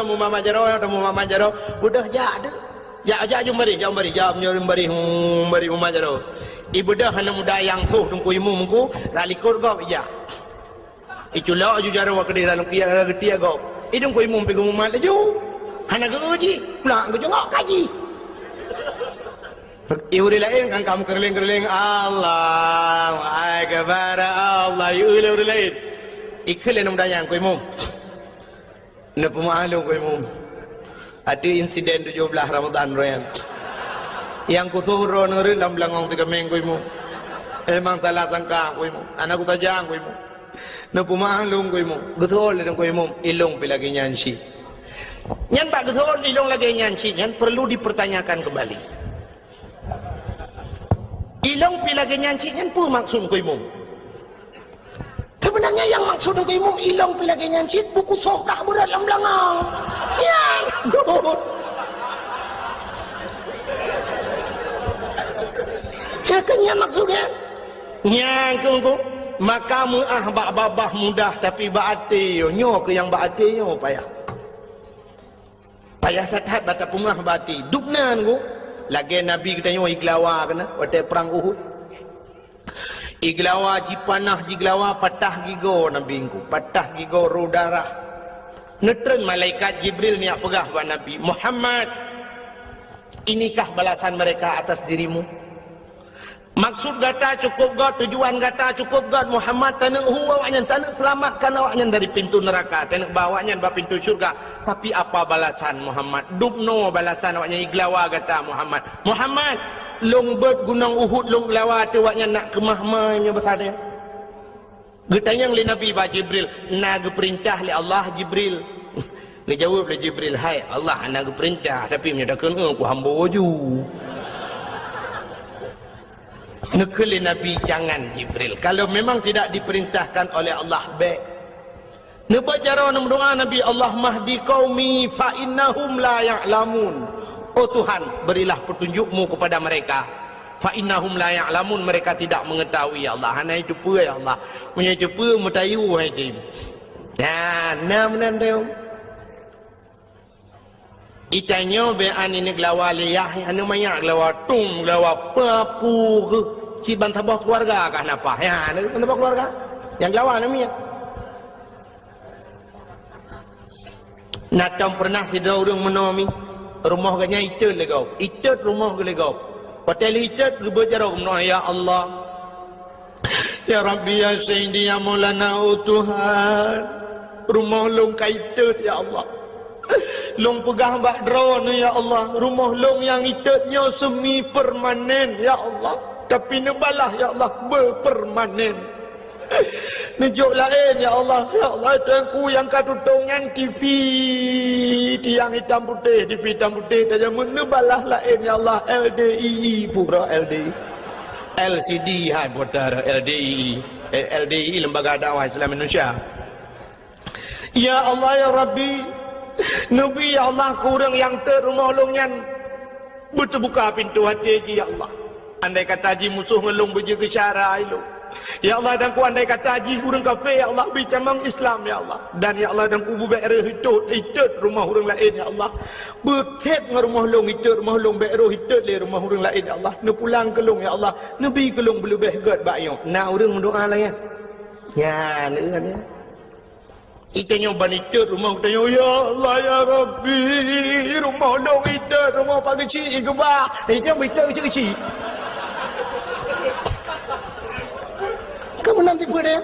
Speaker 1: mu mama jaro mudah ja jum bari jam bari mama jaro ibudah hana muda yang tuh tungku imumku ralikor go ya iculo ju jaro wa kedira lukia getia go idung ku imum pigu mumal ju hana geji pulang ge jongok kaji iuri lain kan kamu kerling Allah akbar Allah iuri lain ikhlen muda yang ku imum ne pemalu ku imum ada insiden 17 Ramadan royan yang kusuhro nuri lam langong tiga minggu imu emang salah sangka ku imu anakku tajang ku imu nepu mahlung ku imu gethol dan ku imu ilung pilagi nyansi nyan pak gethol ilung lagi nyansi nyan perlu dipertanyakan kembali ilung pilagi nyansi nyan pu maksud ku imu sebenarnya yang maksud ku imu ilung pilagi nyansi buku sokak berat lam langong yang Kenya maksudnya nyang ku makamu babah mudah tapi baati nyo ke yang baati nyo payah satat bata pungah baati dupnan ku lagi nabi kita nyo iglawa kena waktu perang Uhud iglawa jipanah jiglawa patah gigo nabi ku patah gigo darah netren malaikat Jibril ni pegah ba nabi Muhammad inikah balasan mereka atas dirimu. Maksud gata cukup God, tujuan gata cukup God. Muhammad tanak huwa awaknya, tanak selamatkan awaknya dari pintu neraka, tanak bawanya ba pintu syurga. Tapi apa balasan Muhammad? Dubno balasan awaknya iglawa gata Muhammad. Muhammad, long bird gunung Uhud long lawa tu awaknya nak ke mahmanya besar dia. Getanyang li Nabi ba Jibril, nak perintah li Allah Jibril. Ngejawab li Jibril, hai Allah nak perintah tapi menyatakan aku hamba ju. Nekeli Nabi jangan Jibril kalau memang tidak diperintahkan oleh Allah baik nebacara doa Nabi Allah mahdi qaumi fa innahum la ya'lamun. Oh Tuhan berilah petunjukmu kepada mereka fa innahum la ya'lamun, mereka tidak mengetahui ya Allah. Hanai cupa ya Allah punya cupa mutayu hai tim ya nam nan teu itanyo be ani ni glawa liyah anu mayak glawa tum glawa papu ke ci bantabah keluarga kah napa ya ni bantabah keluarga yang glawa namanya natam pernah tidur urang menomi rumah ganya itet legau itet rumah ge legau hotel itet ge berjaro meno ya Allah ya Rabbi ya Sayyidi ya Maulana oh Tuhan rumah long kaitet ya Allah long pegah bak drone ya Allah rumah long yang itetnya semi permanen ya Allah tapi nebalah ya Allah berpermanen nejuk lain ya Allah tuanku yang katutungan TV tiang hitam putih TV hitam putih saja menebalah lain ya Allah LDII pura LDI LCD hai putar LDI Lembaga Dakwah Islam Indonesia ya Allah ya Rabbi Nabi ya Allah kurang yang terumah longan berterbuka pintu hati ya Allah. Andai kata haji musuh ngelung berjaga syara itu ya Allah dan ku andai kata haji kurang kafe ya Allah bitamang Islam ya Allah dan ya Allah dan ku bubairah hitut rumah orang lain ya Allah bertep dengan rumah long hitut rumah long bairah hitut le rumah orang lain ya Allah ne pulang kelong ya Allah nabi kelong belubeh god bayo nak orang mendoa lah ya ne kan ya itanya banita rumah utanya ya Allah ya Rabbi rumah long ita rumah pak kecil ke bah itanya banita kecil-kecil kamu nanti pada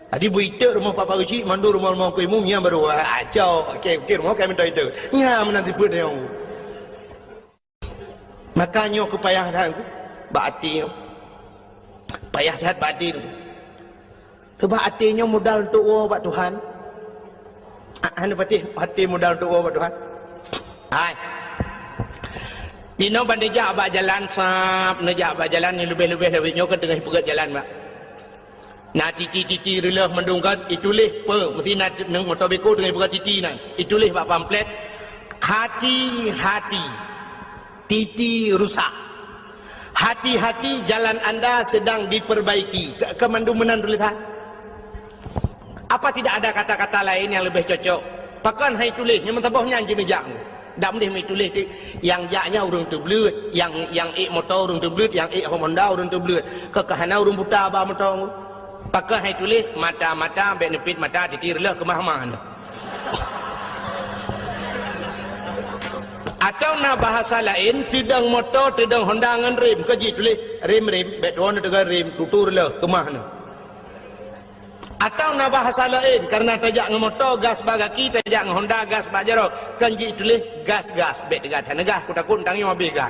Speaker 1: adi berita rumah pak kecil mandu rumah ku imum yang baru acau okey rumah kami minta itu ya menanti pada yang makanya kepayah dah aku baati payah dah baati tu sebab hatinya modal untuk buat Tuhan. Anda hati modal untuk buat Tuhan. Hai. Dino bandejak abak jalan sap, nejak abak jalan ni lebih-lebih nyokan tengah pegat jalan bak. Nah titi relah mendungkan itulah pe mesti nak nang motor beko tengah pegat titi nang. Itulah bak pamflet hati-hati. Titi rusak. Hati-hati jalan anda sedang diperbaiki. Kemandumenan tulisan. Apa tidak ada kata-kata lain yang lebih cocok? Pakan hai tulis yang mentabahnya anjing jak. Dak mendih mai tulis yang jaknya urang tu belut, yang motor urang tu belut, yang Honda urang tu belut. Kekahana urang buta ba motor. Pakan hai tulis mata-mata benefit mata ditirlah ke mahmah. Atau na bahasa lain tidang motor, tidang Honda ngan rem keji tulis rem betron dengan rem tuturlah ke mahna. Atau na bahasa lain karena tajak ngemotor gas bagaki tajak Honda gas bajaro kanji tulis gas bet dekat hanegah ku takut tangi mobil gas.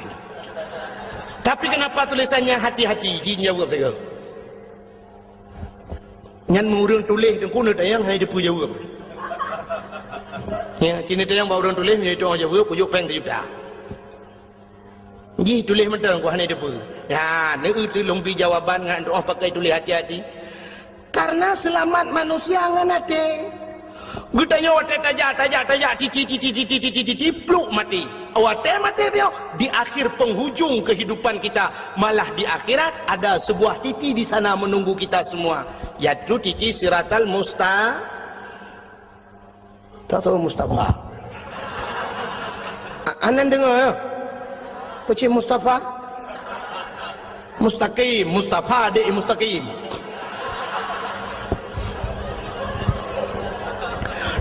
Speaker 1: Tapi kenapa tulisannya hati-hati jin jawab saya. Nyan murung tulis dengku ne tayang hai depu jawab. Ya cini tayang ba urang tulis ni tu jawab pujuk peng juta. Ji tulis mentang ku hanai depu. Ya ne itu lompi jawaban ngan doa pakai tulis hati-hati. Karena selamat manusia nganate. Gutanya wate tajak titi pluk mati. awate mati bio di akhir penghujung kehidupan kita, malah di akhirat ada sebuah titi di sana menunggu kita semua, yaitu titi siratal tak tahu Mustafa. Anan dengar ya? Peci Mustafa? Mustaqim, Mustafa adik mustaqim.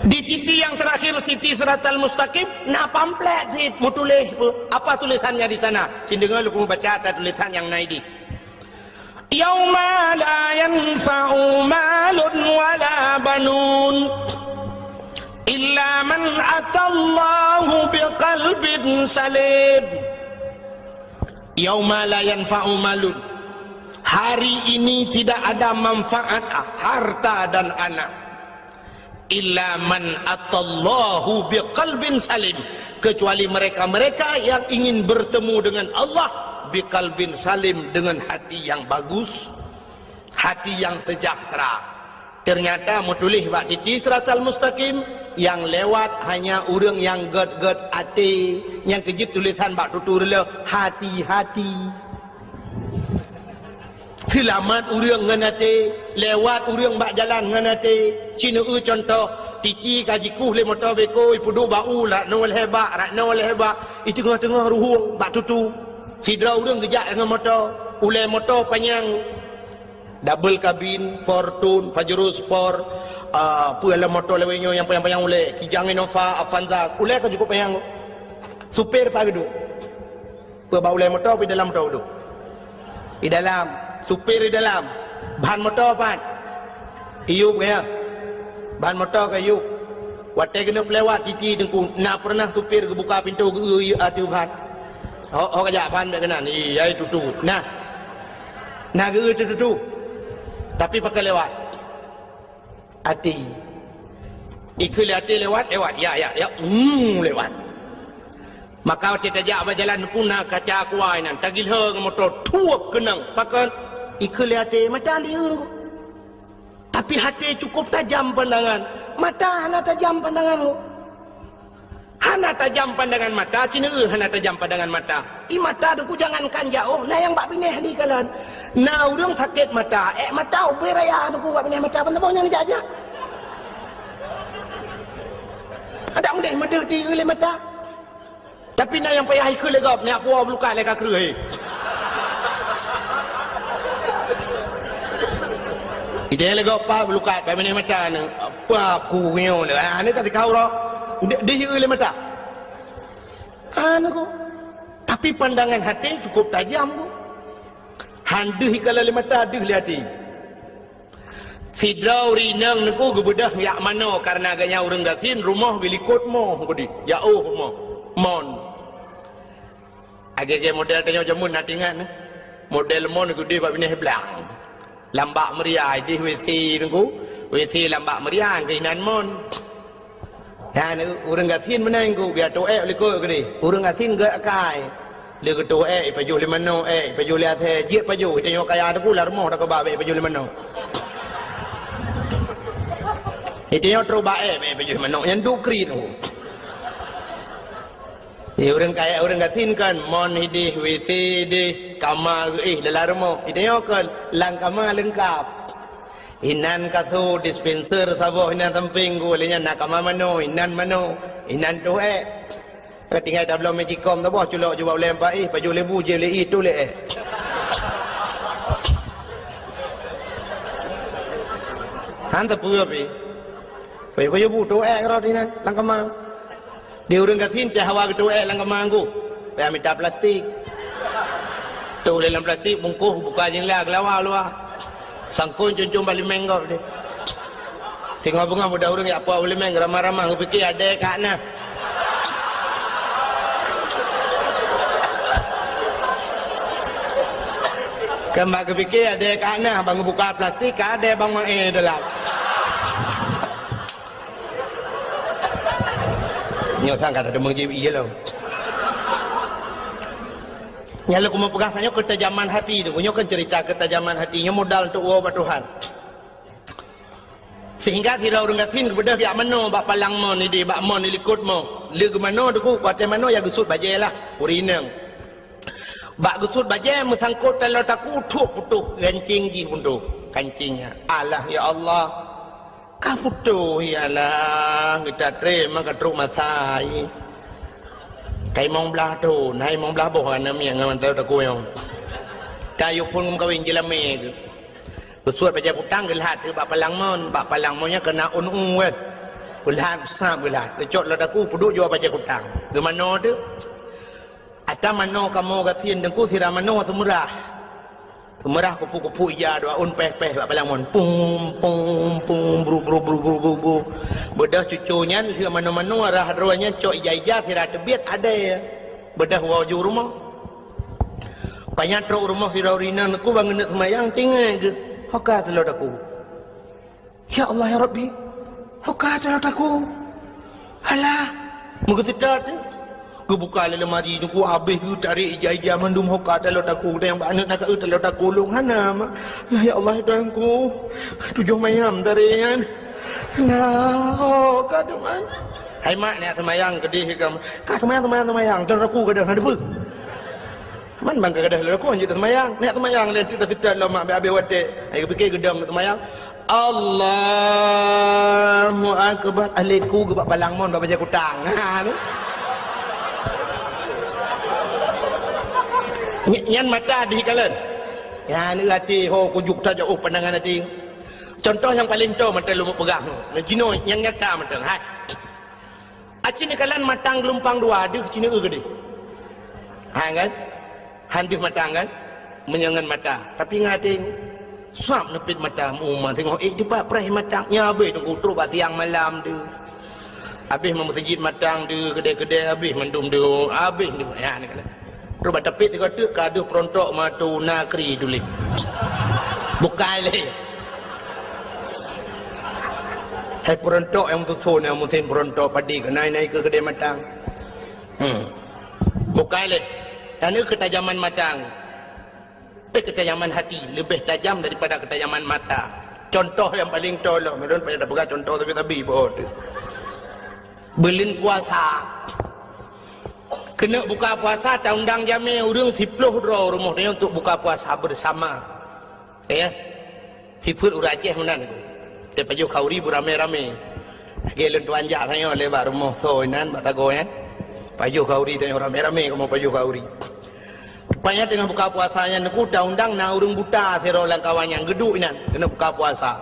Speaker 1: Di titi yang terakhir, titi siratal mustaqim, nak pamflet sih, mau tulis apa tulisannya di sana? Dengar lu baca ada tulisan yang naik di. Yauma la yanfa'u malun wala banun illa man atallahu biqalbin salim. Yauma la yanfa'u malun, hari ini tidak ada manfaat harta dan anak, illa man atallahu biqalbin salim, kecuali mereka-mereka yang ingin bertemu dengan Allah biqalbin salim, dengan hati yang bagus, hati yang sejahtera. Ternyata mau tulis bak titi siratal mustaqim, yang lewat hanya orang yang ged-ged hati, yang kejut tulisan bak tutur le hati-hati. Selamat orang nganate, lewat orang bak jalan nganate. Cina contoh titi kajiku le motor beko ipudu bau lah nol hebat, rak nol hebat. Itu tengah-tengah ruhung bak tutu. Sidra orang gejak dengan motor, ulai motor panjang. Double cabin, Fortune, Pajero Sport, pula motor lewenya yang panjang-panjang ulai, Kijang Innova, Avanza, ulai kan cukup panjang. Supir pagi duduk. Bawa ulai motor di dalam motor duduk. Di dalam, supir di dalam. Bahan motor apa? Iup ya. Bahan motor ke iup. Watai kena pelewat titi dengku. Nak pernah supir buka pintu ke atu bahan. Oh kajak bahan tak kena. Iya itu tu. Nah ke itu tu. Tapi pakai lewat hati. Ikut hati lewat. Ya. Lewat. Maka kita tajak berjalan kuna kaca kuai nan. Tagil heng motor tuap kenang. Pakai ikut hati mata liun. Tapi hati cukup tajam pandangan. Mata hana tajam pandangan. Hana tajam pandangan mata, cina hana tajam pandangan mata. Mata dengku jangankan jauh, nah yang bak pineh di kalan. Nah urang sakit mata, mata upi raya dengku bak pineh mata, pentebongnya ni aja. Ada mudah medeh di oleh mata. Tapi nah yang payah ikut legap, ni aku luka leka kerui. Ide legap pa luka bak pineh mata ni. Apa aku nyo ni? Ni kata kau ro. Dia oleh mata. Anu. Tapi pandangan hati cukup tajam ku. Handuh kalau oleh mata, aduh oleh hati. Sidrau rinang niku gebedah yak mano karena agaknya orang gasin rumah bilikut mo kudi. Jauh mo. Mon. Agak model tanya jamun nak ingat. Model mon gede bab ini belang. Lambak meriah di WC niku. WC lambak meriah keinan mon. Ya, orang gatin mana yang biar tu oleh kau ni. Orang gatin gak kai. Lek tu paju le mano paju le athe je paju tengok kaya ada pula rumah dak babe paju le mano. Tengok tro bae paju le mano yang dukri tu. Orang kaya orang gatin kan mon hidi WC di kamar dalam rumah. Tengok kan lang kamar lengkap. Inan katho dispenser sabo inan samping go lenya nak mano inan tu ketinggal tablo magicom tu boh culok jual lempar baju lebu je le itu le hanta puyo pi baju bu tu ro dinan langkama dia urang gatin teh hawa tu langkama go pa minta plastik tu le dalam plastik bungkuh buka jenglah lawa luar sangkun cuncung balik menggor deh. Tengok bunga muda orang apa boleh meng ramah-ramah aku fikir ada kat nah. Kembang aku fikir ada kat nah bang buka plastik ada bang dalam. Nyotang kata ada mengjib iya lo. Nyala ku mempegang tanya ketajaman hati tu. Punya kan cerita ketajaman hatinya modal untuk uang Tuhan. Sehingga tidak orang kasin kepada dia mano bak palang mo ni di bak mo ni likut mo le ke mano tu ku batai mano ya gusut bajelah urinang bak gusut baje mesangkut kalau taku thuk putuh kancing ji pundu kancingnya alah ya Allah ka putuh ya Allah kita terima ka truk masai kai mong belah tu nai mong belah boh ana miang ngan tahu taku yang kayu pun kawin jelame tu bersuat baca putang gelat tu bak palang monnya kena kan gelat sam gelat kecot lah aku puduk jua baca putang ke mana tu ata mano kamu kasin dengku sira mano semurah kupu-kupu ija doa peh bak palang mon pum bru bedah cucunya sira mano arah roanya cok ija sira tebiat ada ya bedah waju rumah banyak truk rumah sira urina aku bangun semayang tinggal je Hokah telur aku. Ya Allah ya Rabbi. Hokah telur aku. Alah. Muka sedar tu. Ku buka lemari tu ku habis ku cari ija-ija mandum hokah telur aku. Dan yang banyak nak telur aku long hanam. Lah ya Allah tuanku. 7 mayam tarian. Lah hokah tu man. Hai mak ni semayang gede kam. Ka semayang telur aku kadang ada apa? Man bang kedah lalu aku anjir semayang. Nak semayang lain tidak sedar lama habis watek. Ai fikir gedam semayang. Allahu akbar. Aliku gebak palang mon baca kutang. Ha tu. Nyan mata di kalen. Ya ni hati ho kujuk ta jauh pandangan hati. Contoh yang paling tahu mata lu pegang. Cino yang nyata mata. Hai. Acini kalian matang gelumpang dua ada cini gede. Ha kan? Handis matang kan menyangan mata tapi ngating suap nepit mata umma tengok cepat perih matangnya habis tunggu terus siang malam tu habis masjid matang tu kedai-kedai habis mendum tu habis tu ya ni kala terus batepit tengok tu kaduh perontok matu nakri tulis bukan le hai perontok yang susun yang musim perontok padi ke naik ke kedai matang bukan le dan itu ketajaman matang ketajaman hati lebih tajam daripada ketajaman mata. Contoh yang paling tolong mereka pada pegang contoh tapi bohong belin puasa kena buka puasa tak undang jami urang 10 dro rumah dia untuk buka puasa bersama ya sifut uraceh menan te paju khauri burame-rame gelen tuan jak saya lebar rumah soinan batago ya paju kauri tanya rame-rame kamu paju kauri rupanya dengan buka puasanya aku dah undang na urung buta sero lang kawan yang geduk nan kena buka puasa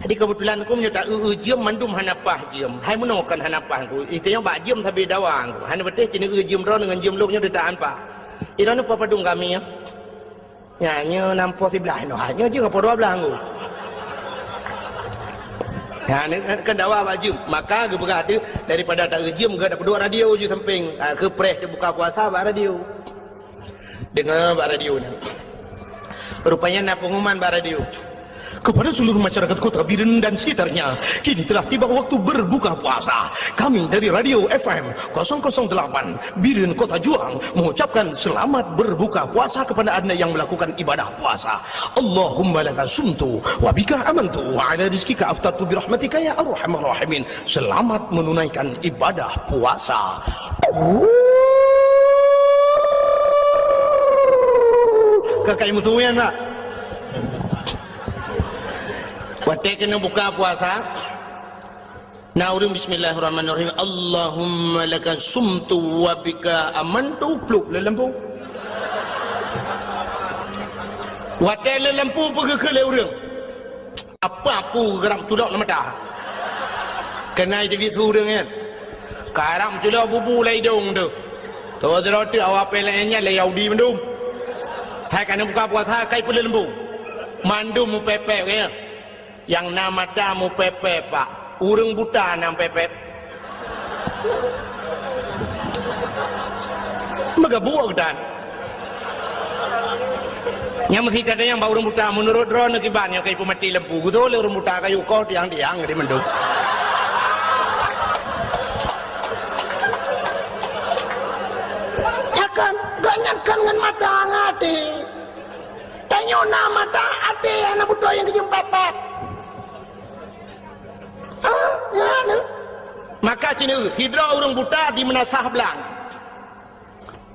Speaker 1: jadi kebetulan aku menyata jiem mandum hanapah jiem hai menokan hanapah aku itanya bak jiem sabi dawang aku hana betih cini jiem ro dengan jiem loknya detaan pa irana apa padung kami ya nyanyi nampo sebelah no hanya je ngapa 12 aku ya ni kan dawa baju maka ge berada daripada tak rejim ge dapat 2 radio je samping ke press dia buka puasa bak radio dengar bak radio ni rupanya nak pengumuman bak radio kepada seluruh masyarakat Kota Biren dan sekitarnya kini telah tiba waktu berbuka puasa. Kami dari Radio FM 008 Biren Kota Juang mengucapkan selamat berbuka puasa kepada anda yang melakukan ibadah puasa. Allahumma laka sumtu wa bika amantu wa ala rizkika aftartu birahmatika ya arhamar rahimin. Selamat menunaikan ibadah puasa. Kakak musuhnya nak watek kena buka puasa naurim bismillahirrahmanirrahim Allahumma laka sumtu wa bika amantu pluk le lampu watek le lampu pergi ke le urang apa aku geram tudok nama dah kena jadi tu urang kan karam tudok bubu lai dong tu tu awak pelanya le yaudi mandum hai kena buka puasa kai pun le lampu mandum mu pepek kan yang nama tamu pepe pak urang buta nam pepe magabuak dan yang mesti ada yang bau urang buta menurut drone kibannya kayak pemati lempu gitu le urang buta kayu kau tiang-tiang di menduk ya kan ganyakan dengan mata ngati tanya nama mata ate anak buta yang kejempepet maka cina tidak orang buta di menasah belang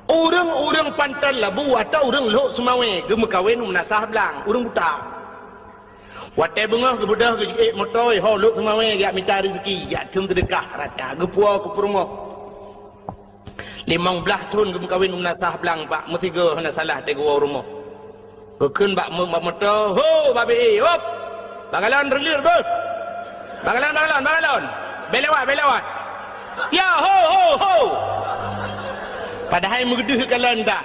Speaker 1: orang pantan labu atau orang lok semawe gemu kawin menasah belang orang buta watai bengah ke budak ke motoi ho lok semawe ya minta rezeki ya tum sedekah rata gepua ke rumah 15 tahun gemu kawin menasah belang pak mesti ge hana salah de gua rumah ke keun bak motor ho babi hop bagalan relir be bagalan belawat ya ho padahal mengedih kalan dah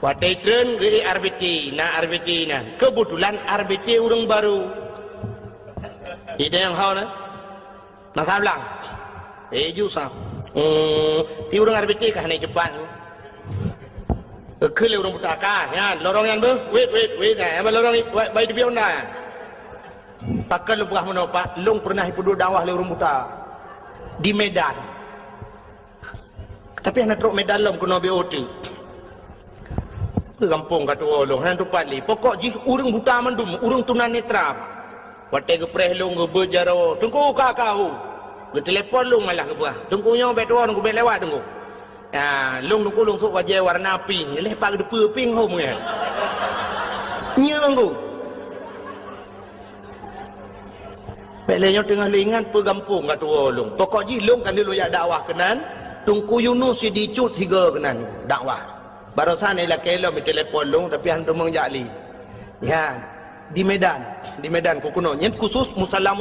Speaker 1: watai tren ke RBT na kebetulan RBT orang baru itu yang hau na sablang jusah ti orang RBT kah naik cepat ke le orang butaka ya lorong yang be wait apa lorong baik di onda pakkan lu pernah menopah long pernah hidup dakwah le orang buta di Medan tapi anak truk Medan lom kena BOT ke kampung kata orang hang tu pali pokok ji urang buta mandum urang tunanetra watai ke preh long ke berjaro tunggu kakau ke telefon long malah ke buah tunggu nyo bet won ku bet lewat tunggu ya long tunggu long tu wajah warna pink lepak depe pink hom ya nyenggu Belenya tengah lingan pegampung kata orang. Pokok ji long kan lu ya dakwah kenan, tungku Yunus si dicut tiga kenan dakwah. Barusan ila kelo mi telefon long tapi hantu mengjali. Ya, di Medan ku kuno. Nyet khusus musalla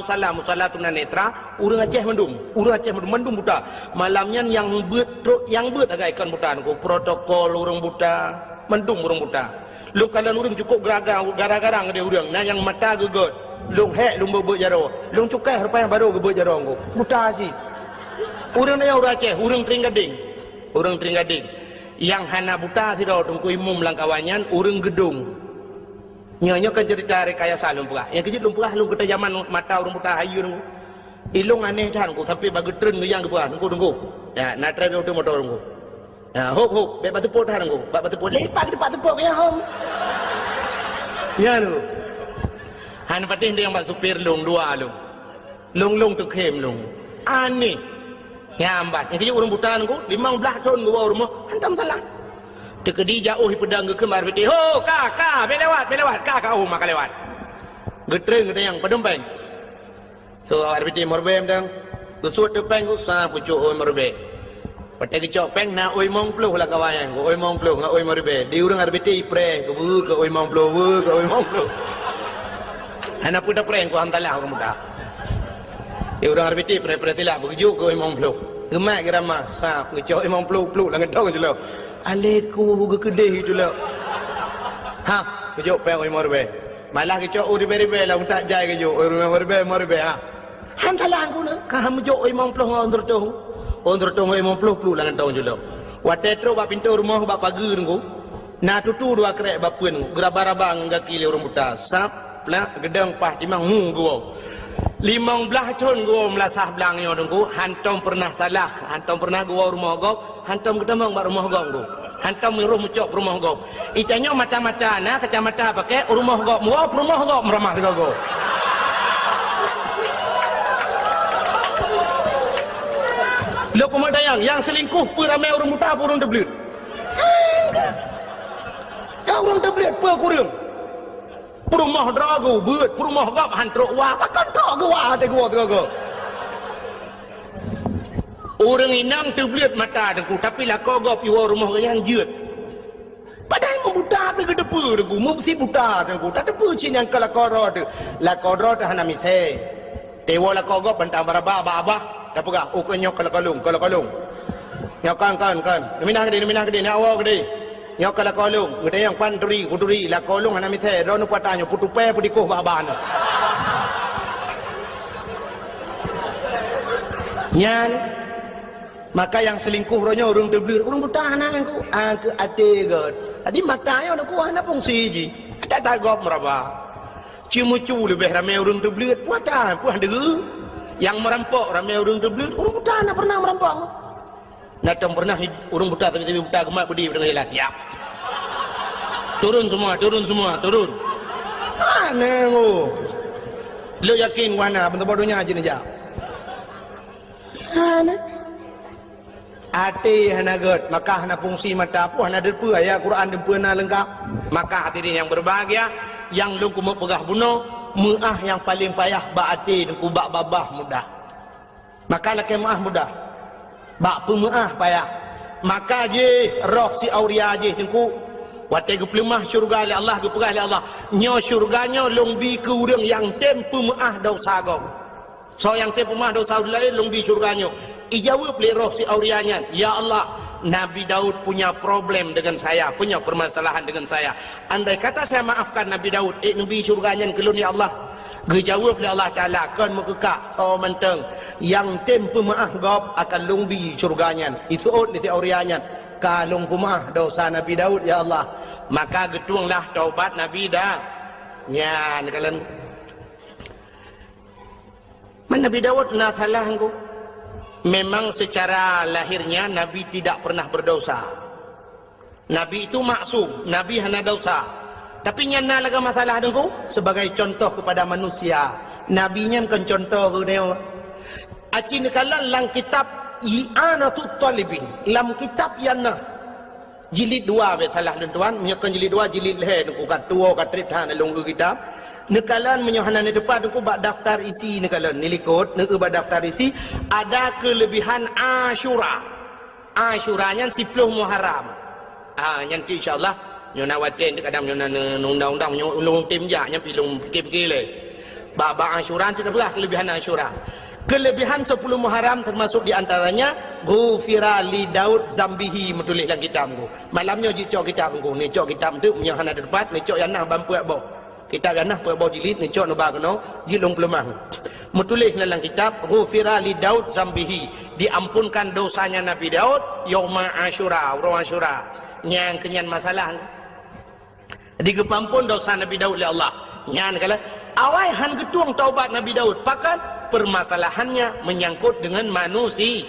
Speaker 1: tunanetra urang Aceh mendum buta. Malamnya yang beut agak ikan buta ku protokol urang buta, mendum urang buta. Lu kalian urang cukup gara-gara ngade urang. Nah yang mata gegot. Long hek long bebek jaro long cukai rupanya baru bebek jaro nggo buta si urang yang urang Aceh urang Tringgading yang hana buta si do tungku imum langkawanyan urang gedung nyonya kan cerita rekayasa lumpurah yang kejut lumpurah long kata zaman mata urang buta hayu nggo ilong aneh tan nggo sampai bagi tren yang gebuah tunggu ya na trai auto motor nggo ya hop bet batu pot tan nggo batu pot lepak di batu pot ya hom ya lu han patin dia yang bak supir long dua long tu kem long ani nyambat yang kejut orang buta nggo 15 tahun nggo rumah hantam salah tekedi jauh pedang ke kemar beti ho ka belewat ka maka lewat getreng gede yang pedempeng so arbiti morbem dang kusut tepeng usah pucuk oi morbe patai kecok peng na oi mong ploh lah kawan nggo oi mong ploh ngau oi morbe di urang arbiti ipre ke bu ke oi mong ploh ke oi mong ploh anak puda preng ku hantalah aku muda ya urang arbiti pre tilah begitu ke imam ploh gemak gerama sa ngecok imam ploh lang gedong je lo alet ku ge kedeh itu lo ha ngecok pe imam rebe malah ngecok uribe lah tak jai ke jo imam rebe ha hantalah aku na ka ngecok imam ploh ondur tong imam ploh lang gedong je lo watetro ba pintu rumah ba pagi ngku na tutu dua krek ba pun geraba-raba ngaki le urang buta sap lah gedang pah timang gua 15 tahun gua melasah belangnya dengku hantam pernah salah hantam pernah gua rumah gop hantam ketemu bak rumah gop gua hantam miruh mucok rumah gop itanya mata-mata na kacamata pakai rumah gop muap rumah gop meramah tiga gua lo pemadayang yang selingkuh peramai orang buta orang deblit orang deblit pe kurang Perumah drago beut, perumah gap hantruk wah, pakan tok ke wah te gua ke. Orang inang terbelit mata dengku, tapi lah kau gap iwa rumah yang jeut. Padahal membuta pergi depu dengku, mesti buta dengku. Tak depu cin yang kala koro tu, la koro tu hana mithe. Tewa la kau gap bentang baraba abah, dah pegah. Oh kenyok kalau kalung. Nyok kan. Minah gede, nak awak gede. Nyok kala kolong gede yang panduri kuduri la kolong ana mithe ro nu patanyo putu pe pudiko baban nyan maka yang selingkuh ronya urang teblir urang buta anak aku ate god adi matayo na ko ana pong siji tak tagop meraba cimucu lebih ramai urang teblir puata puan degu yang merampok ramai urang teblir urang buta anak pernah merampok Natang pernah urang buta tapi buta gemak budi dengan hilang. Ya. Turun semua. Mana ngo? Lo yakin wana bentuk bodohnya aja nih. Hati hana ged, maka hana fungsi mata pu hana depu ayat Quran depu na lengkap. Maka hadirin yang berbahagia, yang lung kumuk pegah bunuh, muah yang paling payah ba hati dan kubak babah mudah. Maka laki muah mudah. Bak pemuah payah. Maka je roh si auria je tengku. Watai ke pelemah syurga oleh Allah, ke pegah oleh Allah. Nyo syurganya lung bi ke urang yang tem pemuah dosa gom. So yang tem pemuah dosa lain lung bi syurganya. Ijawab oleh roh si aurianya, ya Allah, Nabi Daud punya problem dengan saya, punya permasalahan dengan saya. Andai kata saya maafkan Nabi Daud, Nabi syurganya kelun ya Allah. Dijawab oleh Allah Ta'ala, kan mekekak, so menteng, yang tem pemaah gop akan lungbi syurganya. Itu di aurianya, kalung pemaah dosa Nabi Daud ya Allah. Maka getuanglah taubat Nabi dah. Ya, kalian. Man Nabi Daud na salah engkau. Memang secara lahirnya Nabi tidak pernah berdosa. Nabi itu maksum, Nabi hanya dosa. Tapi nyana laga masalah dengku sebagai contoh kepada manusia. Nabi nya kan contoh ke dia. Aci nekalan lang kitab I'anatut Talibin, lam kitab yana jilid 2 be salah tuan, menyakan jilid 2 jilid leh dengku kat tua kat trip han long kitab. Nekalan menyohana ni depan dengku bak daftar isi nekalan nilikut neku bak daftar isi ada kelebihan Asyura. Asyuranya 10 Muharram. Nanti insyaallah nyona waten kadang nyona undang-undang nyolong tim ja nya pilung pergi le. Bak Asyura tidak belah kelebihan Asyura. Kelebihan 10 Muharram termasuk di antaranya ghufira li Daud zambihi menulis dalam kitabku. Malamnya jicok kitabku ni cok kitab tu menyohana depan ni cok yanah bampuak bo. Kitab yanah puak bo jilid ni cok no ba kono jilung pelemah. Menulis dalam kitab ghufira li Daud zambihi, diampunkan dosanya Nabi Daud yauma Asyura, orang Asyura. Yang kenyan masalah digepampun dosa Nabi Daud oleh Allah. Yang kala awai han getuang taubat Nabi Daud pakan permasalahannya menyangkut dengan manusia.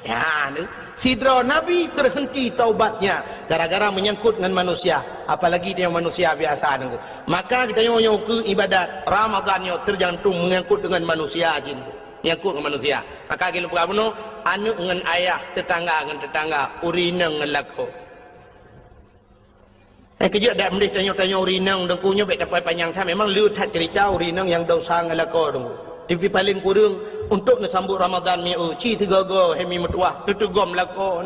Speaker 1: Ya, sidra Nabi terhenti taubatnya gara-gara menyangkut dengan manusia, apalagi dia manusia biasa nengku. Maka kita yang ke ibadat Ramadan yang tergantung menyangkut dengan manusia jin. Menyangkut dengan manusia. Maka kita buka bunuh anu dengan ayah tetangga dengan tetangga urineng ngelako. Kejut dak mendih tanya-tanya urineng dengkunya baik dapat panjang time memang lu tak cerita urineng yang dosa ngelako dengku. Tapi paling kurang untuk nasambut Ramadan ni ci tiga-tiga hemi metuah tutugom lako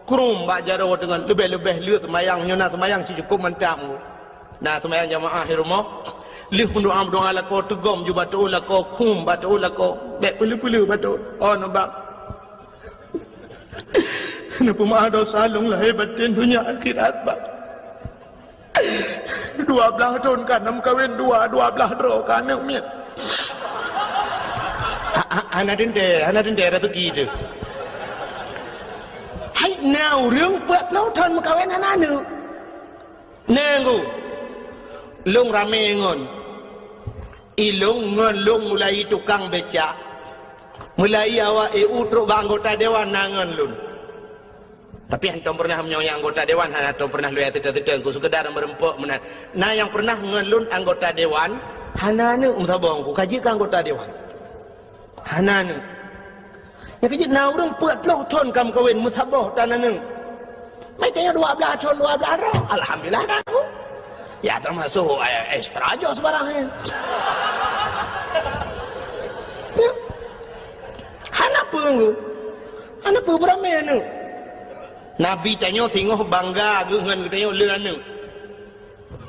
Speaker 1: kurung bak jaro dengan lebih-lebih liu semayang nyona semayang si cukup mentam. Nah semayang jamaah di rumah liu doa lako tugom ju batu lako kum batu lako bek pelu-pelu batu. Oh nampak. Napa maha dosa long lahir batin dunia akhirat bak. 12 tahun kan nam kawin 12 dro kan miat. Anak dende rezeki itu. Hai nowរឿងពាក់ផ្លូវថនមកកវេនណានឹងណែងលងរ៉ាមេងនអ៊ីលងងលង mulai tukang becak mulai awak EU truk anggota dewan nangan lun. Tapi antum pernah menyoyang anggota dewan, antum pernah lu tidak ku sekedar merempuk menan. Nah yang pernah ngelun anggota dewan hanane umtabongku kaji ke anggota dewan. Hanane yang kejut na orang 40 tahun kamu kawin musabah tanah neng mai tanya 12 tahun 12 roh alhamdulillah dah aku ya termasuk ekstra aja sebarangnya ya hanapa beramai neng Nabi tanya singoh bangga dengan tanya leuan neng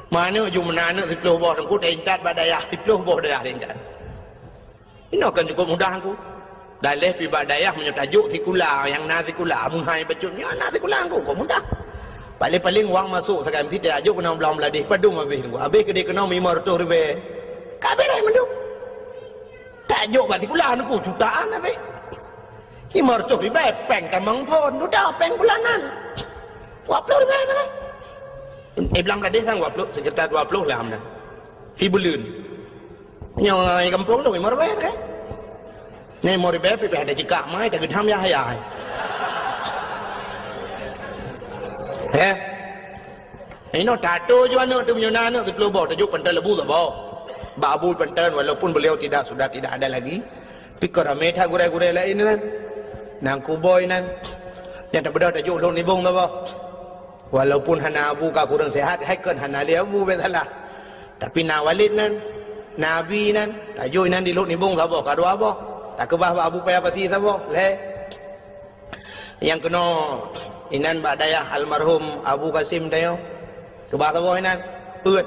Speaker 1: mana ujung menana 10 boh tengku tentat badayah 10 boh dah tentat. Ini akan cukup mudah aku. Dalih pibadayah menyatajuk sikula yang nazikula menghai bacutnya nazikula aku kok mudah. Paling-paling wang masuk sekarang tidak ajuk kena belum ladih padung habis tunggu. Habis kedai kena 500 ribu. Kabeh dah mendung. Tak ajuk bazikula aku jutaan habis. 500 ribu peng kamang pun sudah peng bulanan. 20 ribu kan. Belum ladih sang 20 sekitar 20 lah amna. Si bulan. Nyoi kampung tu mau ribu kan? Ni mau ribu pergi ada jika mai tak gedam ya hayai. Ini tato juga nak tu menyana nak tu keluar tajuk pentas lebu tak bawa. Babu pentas walaupun beliau sudah tidak ada lagi. Pikir ramai tak gurai-gurai lain kan. nang kuboi nan yang tak berada juk lok ni bung tu apa walaupun hana abu ka kurang sehat haikun hana dia abu besalah tapi na Walid nan Nabi nan tak juk nan di lok ni bung apa ka dua apa tak kebah abu payah pasti apa le yang kena inan bak dayah almarhum Abu Qasim tayo kebah apa inan peut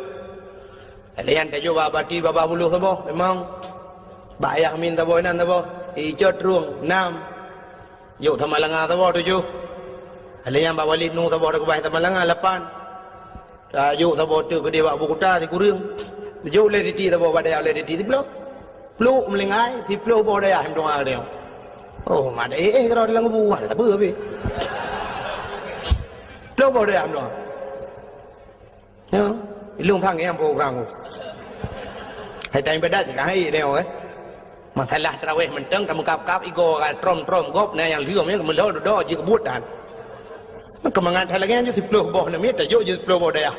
Speaker 1: alian tak juk bati baba buluh apa memang bak ayah min apa inan apa icot ruang 6 juk Tamalanga apa tu juk alian bak Walid nu apa kebah Tamalanga 8 tak juk apa tu ke dia bak Abu Kuta ti kurang juk le di apa badaya le di ti peluk melengai ti peluk bodaya him doa dia oh mà để cái đó là ngu hẳn là bừa vì đâu vào đây làm đó nhá lương thằng em vô rằng hay tay bên đó chỉ cả hay đeo ấy mà thay là trao ấy mình trắng cầm cáp igo cái trom góp này yang liều mấy mình đó chỉ có bút đàn nó cầm ngang thay là nghe như thịt lô bò này biết là vô như thịt lô bò đây à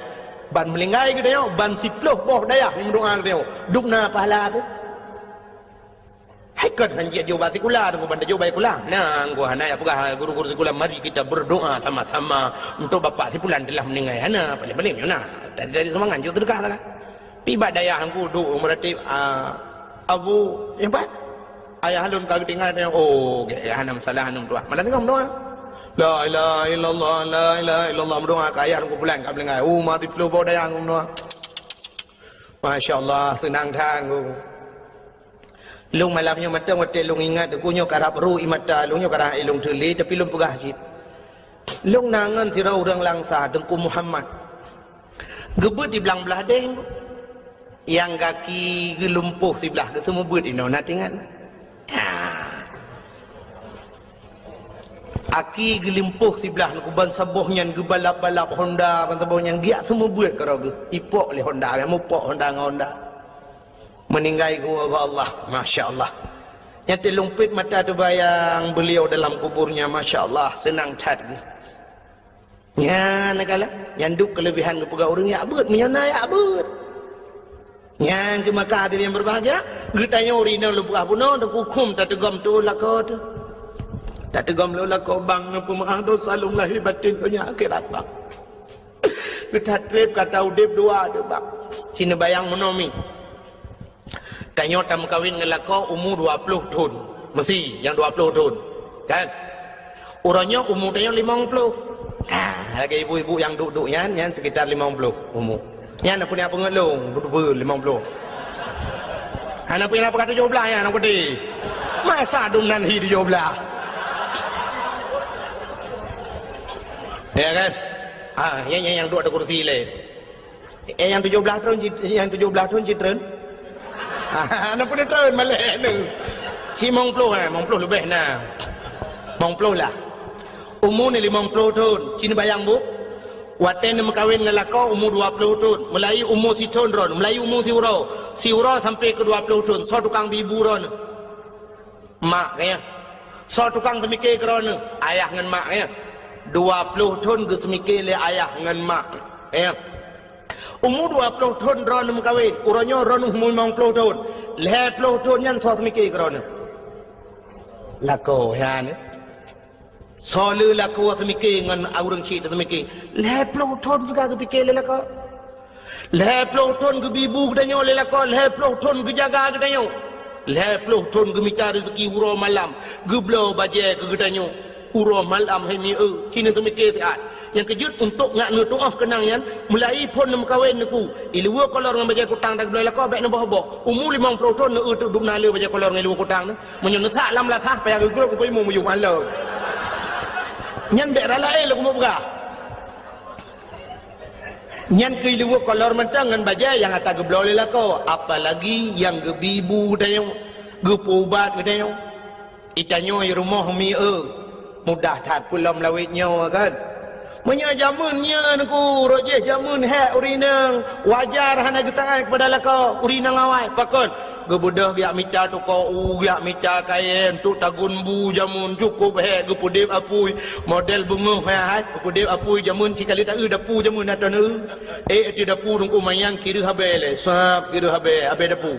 Speaker 1: bàn mình ngay cái đấy bàn thịt lô bò đây à mình đồ ăn đều đúc na pala thế haikut hanya jawab sekular tu bukan jawab sekular nah gua hana apakah guru-guru sekular mari kita berdoa sama-sama untuk bapak sepulan telah meninggal hana paling-paling nah dari semangat juga terdekat lah pibat daya aku duk meratib Abu yang pat ayah halun kagak tinggal dia oh hana masalah hanum tu mana tengok doa la ilaha illallah la ilaha illallah doa ke ayah aku pulang kau meninggal mati pelu bawa daya aku doa masya-Allah senang thang aku lung malamnya mata mata lung ingat aku nyo karap ru imata lung nyo karah ilung tuli tapi lung pegah jit lung nangan tirau urang langsa dengku Muhammad gebut di belang belah deng yang kaki gelumpuh sebelah ke semua but ino nak tingan aki gelimpuh sebelah nak ban sabohnya gebalap-balap Honda ban sabohnya giak semua but karo ge ipok le Honda kamu pok Honda ngau Honda meninggal gua Allah Masya Allah yang terlumpit mata tu bayang beliau dalam kuburnya Masya Allah senang cat ya nakala yang duk kelebihan ke pegawai orang ya abut menyana ya abut yang ke Makkah yang berbahagia getanya urina lupa puno dan hukum tak tegam tu lako tu tak tegam lu lako bang pemaaf dosa lum lahir batin punya akhirat bang getat trip kata udip dua tu bang cina bayang menomi tanya tam kawin ngelako umur 20 tahun mesti yang 20 tahun kan orangnya umur tanya 50 lagi ibu-ibu yang duduk yan sekitar 50 umur yan apa ni apa ngelung duduk 50 anak punya apa kata 17 yan anak gede masa dumnan hi 17 ya kan yang duduk ada kursi le yang 17 tahun citren anak pun turun malek ni si mong puluh lebih nah mong puluh lah umur ni 50 tahun cina bayang bu waten mengkawin lelaki umur 20 tahun mulai umur si tahun ron mulai umur si uro sampai ke 20 tahun so tukang bibu ron mak kaya so tukang semikir ron ayah dengan mak kaya 20 tahun ke semikir le ayah dengan mak kaya umur 20 tahun ron mengkawin urangnya ron umur 50 tahun 20 tahun yang so semikir ron lako ya ni so le lako semikir dengan orang cik semikir 20 tahun juga kepikir le lako 20 tahun ke bibu katanya le lako 20 tahun ke jaga katanya 20 tahun ke minta rezeki uro malam geblo baje ke katanya uro malam hemi kini semikir tiat yang kejut untuk ngak nu tuaf kenangnya mulai pun nak kahwin aku ilua kolor dengan baja kutang tak boleh lakau baik nambah boh umur 50 tahun nak duk nale baja kolor dengan ilua kutang menyun sak lam lah sah payah grup ko imu muyum ala nyan bek rala lagu mau buka nyan ke ilua kolor mentang dengan baja yang atas geblo le lakau apalagi yang gebibu dayong gepubat dayong itanyo rumah mi mudah tat pulam lawitnya kan Menya jamunnya aku rojeh jamun hek urinang wajar hana getangan kepada laka urinang awai pakon gebudah biak mita tu ko biak mita kain tu tagun bu jamun cukup hek gepudip apui model bunguh hai gepudip apui jamun cikali tak dapu jamun atau ti dapu dungku mayang kiri habele sap kiri habe dapu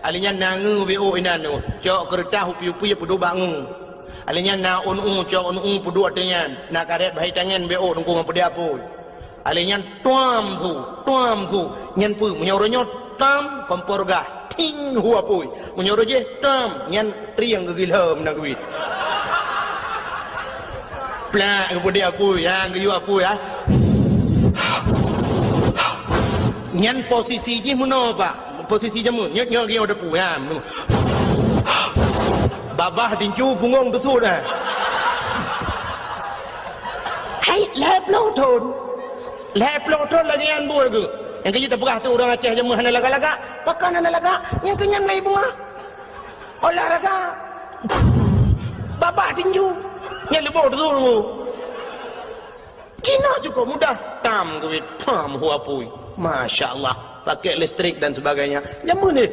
Speaker 1: alinya nangu bo inan cok kertas upi-upi pedu bangu Alinya na on pudu atenyan na karet bahai tangan beo nungku ngapa dia apa. Alinya tuam tu nyan pu menyoronyo tam pemporga ting hua pui menyoro je tam nyan triang gegilham na kuit. Plak kepada aku yang geyu aku ya. Nyan posisi je mana pak? Posisi jamu nyok dia ada pu ya. Babah dincu punggung tu sudah. Hai leplo ton lagi yang buat ke. Yang kerja tak pegah tu orang Aceh jamu hana laga-laga, pakan hana laga, yang kenyan naik bunga. Olahraga. Babah dincu. Yang lebih tu tu. Cina juga mudah tam duit pam hua pui. Masya Allah, pakai listrik dan sebagainya. Jamu ni.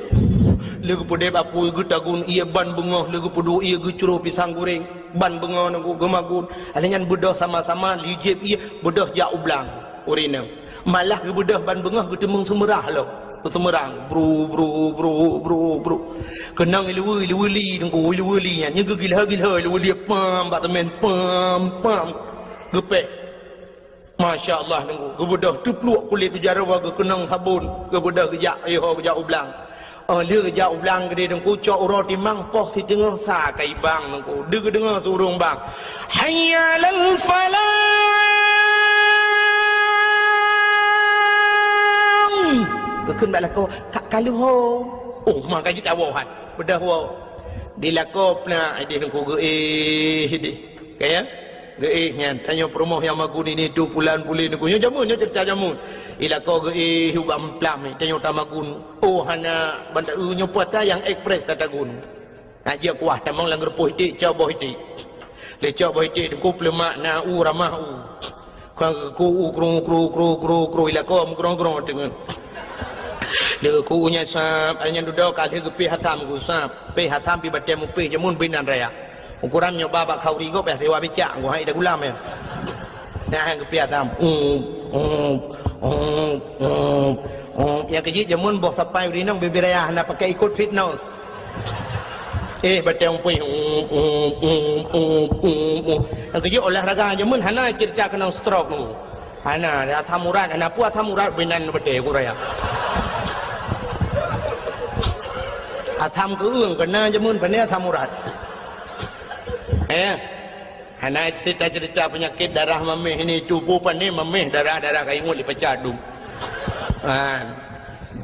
Speaker 1: Lagu pudep apu gutagun ia ban bungoh lagu pudu ia gucuro pisang goreng ban bungoh nagu gemagun alenyan budah sama-sama lijib ia budah ja ublang urina malah ge budah ban bungoh gutemung semerah lo semerang bro kenang ilu li dengku ilu nya nya gilha ilu li pam batamen pam gepek Masya Allah dengku ge budah tu peluk kulit tu jarawa ge kenang sabun ge budah ge ja ublang lừa dạo lang cái đi đừng cố cho roti mang po thì tiếng xa cây bang đừng cố đưa cái đứng sur rong bang hayya lal falahขึ้นไปแล้วก็kalau ho oh maka kita wahan bedah ho dilako pna di đừng cố di kayak nyan tanya promoh yang magun ini 2 bulan pulih ni kunyo jamun nyo cerita jamun ila ko hubam plam tanya tamagun oh hana banda nyo puata yang express tatagun aja kuah tamang lang repuh ti coba hiti le coba hiti ku plemak na ramah ku kru ila ko grong dengan le ku nya sap anya duduk kali gepi hatam ku sap pe hatam pi batem pe jamun binan raya ukuran nyoba bak khauri ko beh sewa bicak gua hai dah gulam ya nah hang kepiat tam yang kejit jamun boh sampai urinang bibiraya nak pakai ikut fitness batang pui yang kejit olahraga jamun hana cerita kena stroke nu hana athamurat hana pu athamurat binan bete kuraya atham ke ương kena jamun bene athamurat hana cerita penyakit darah mameh ini tubuh pani mameh darah kayak ngut dipecah dum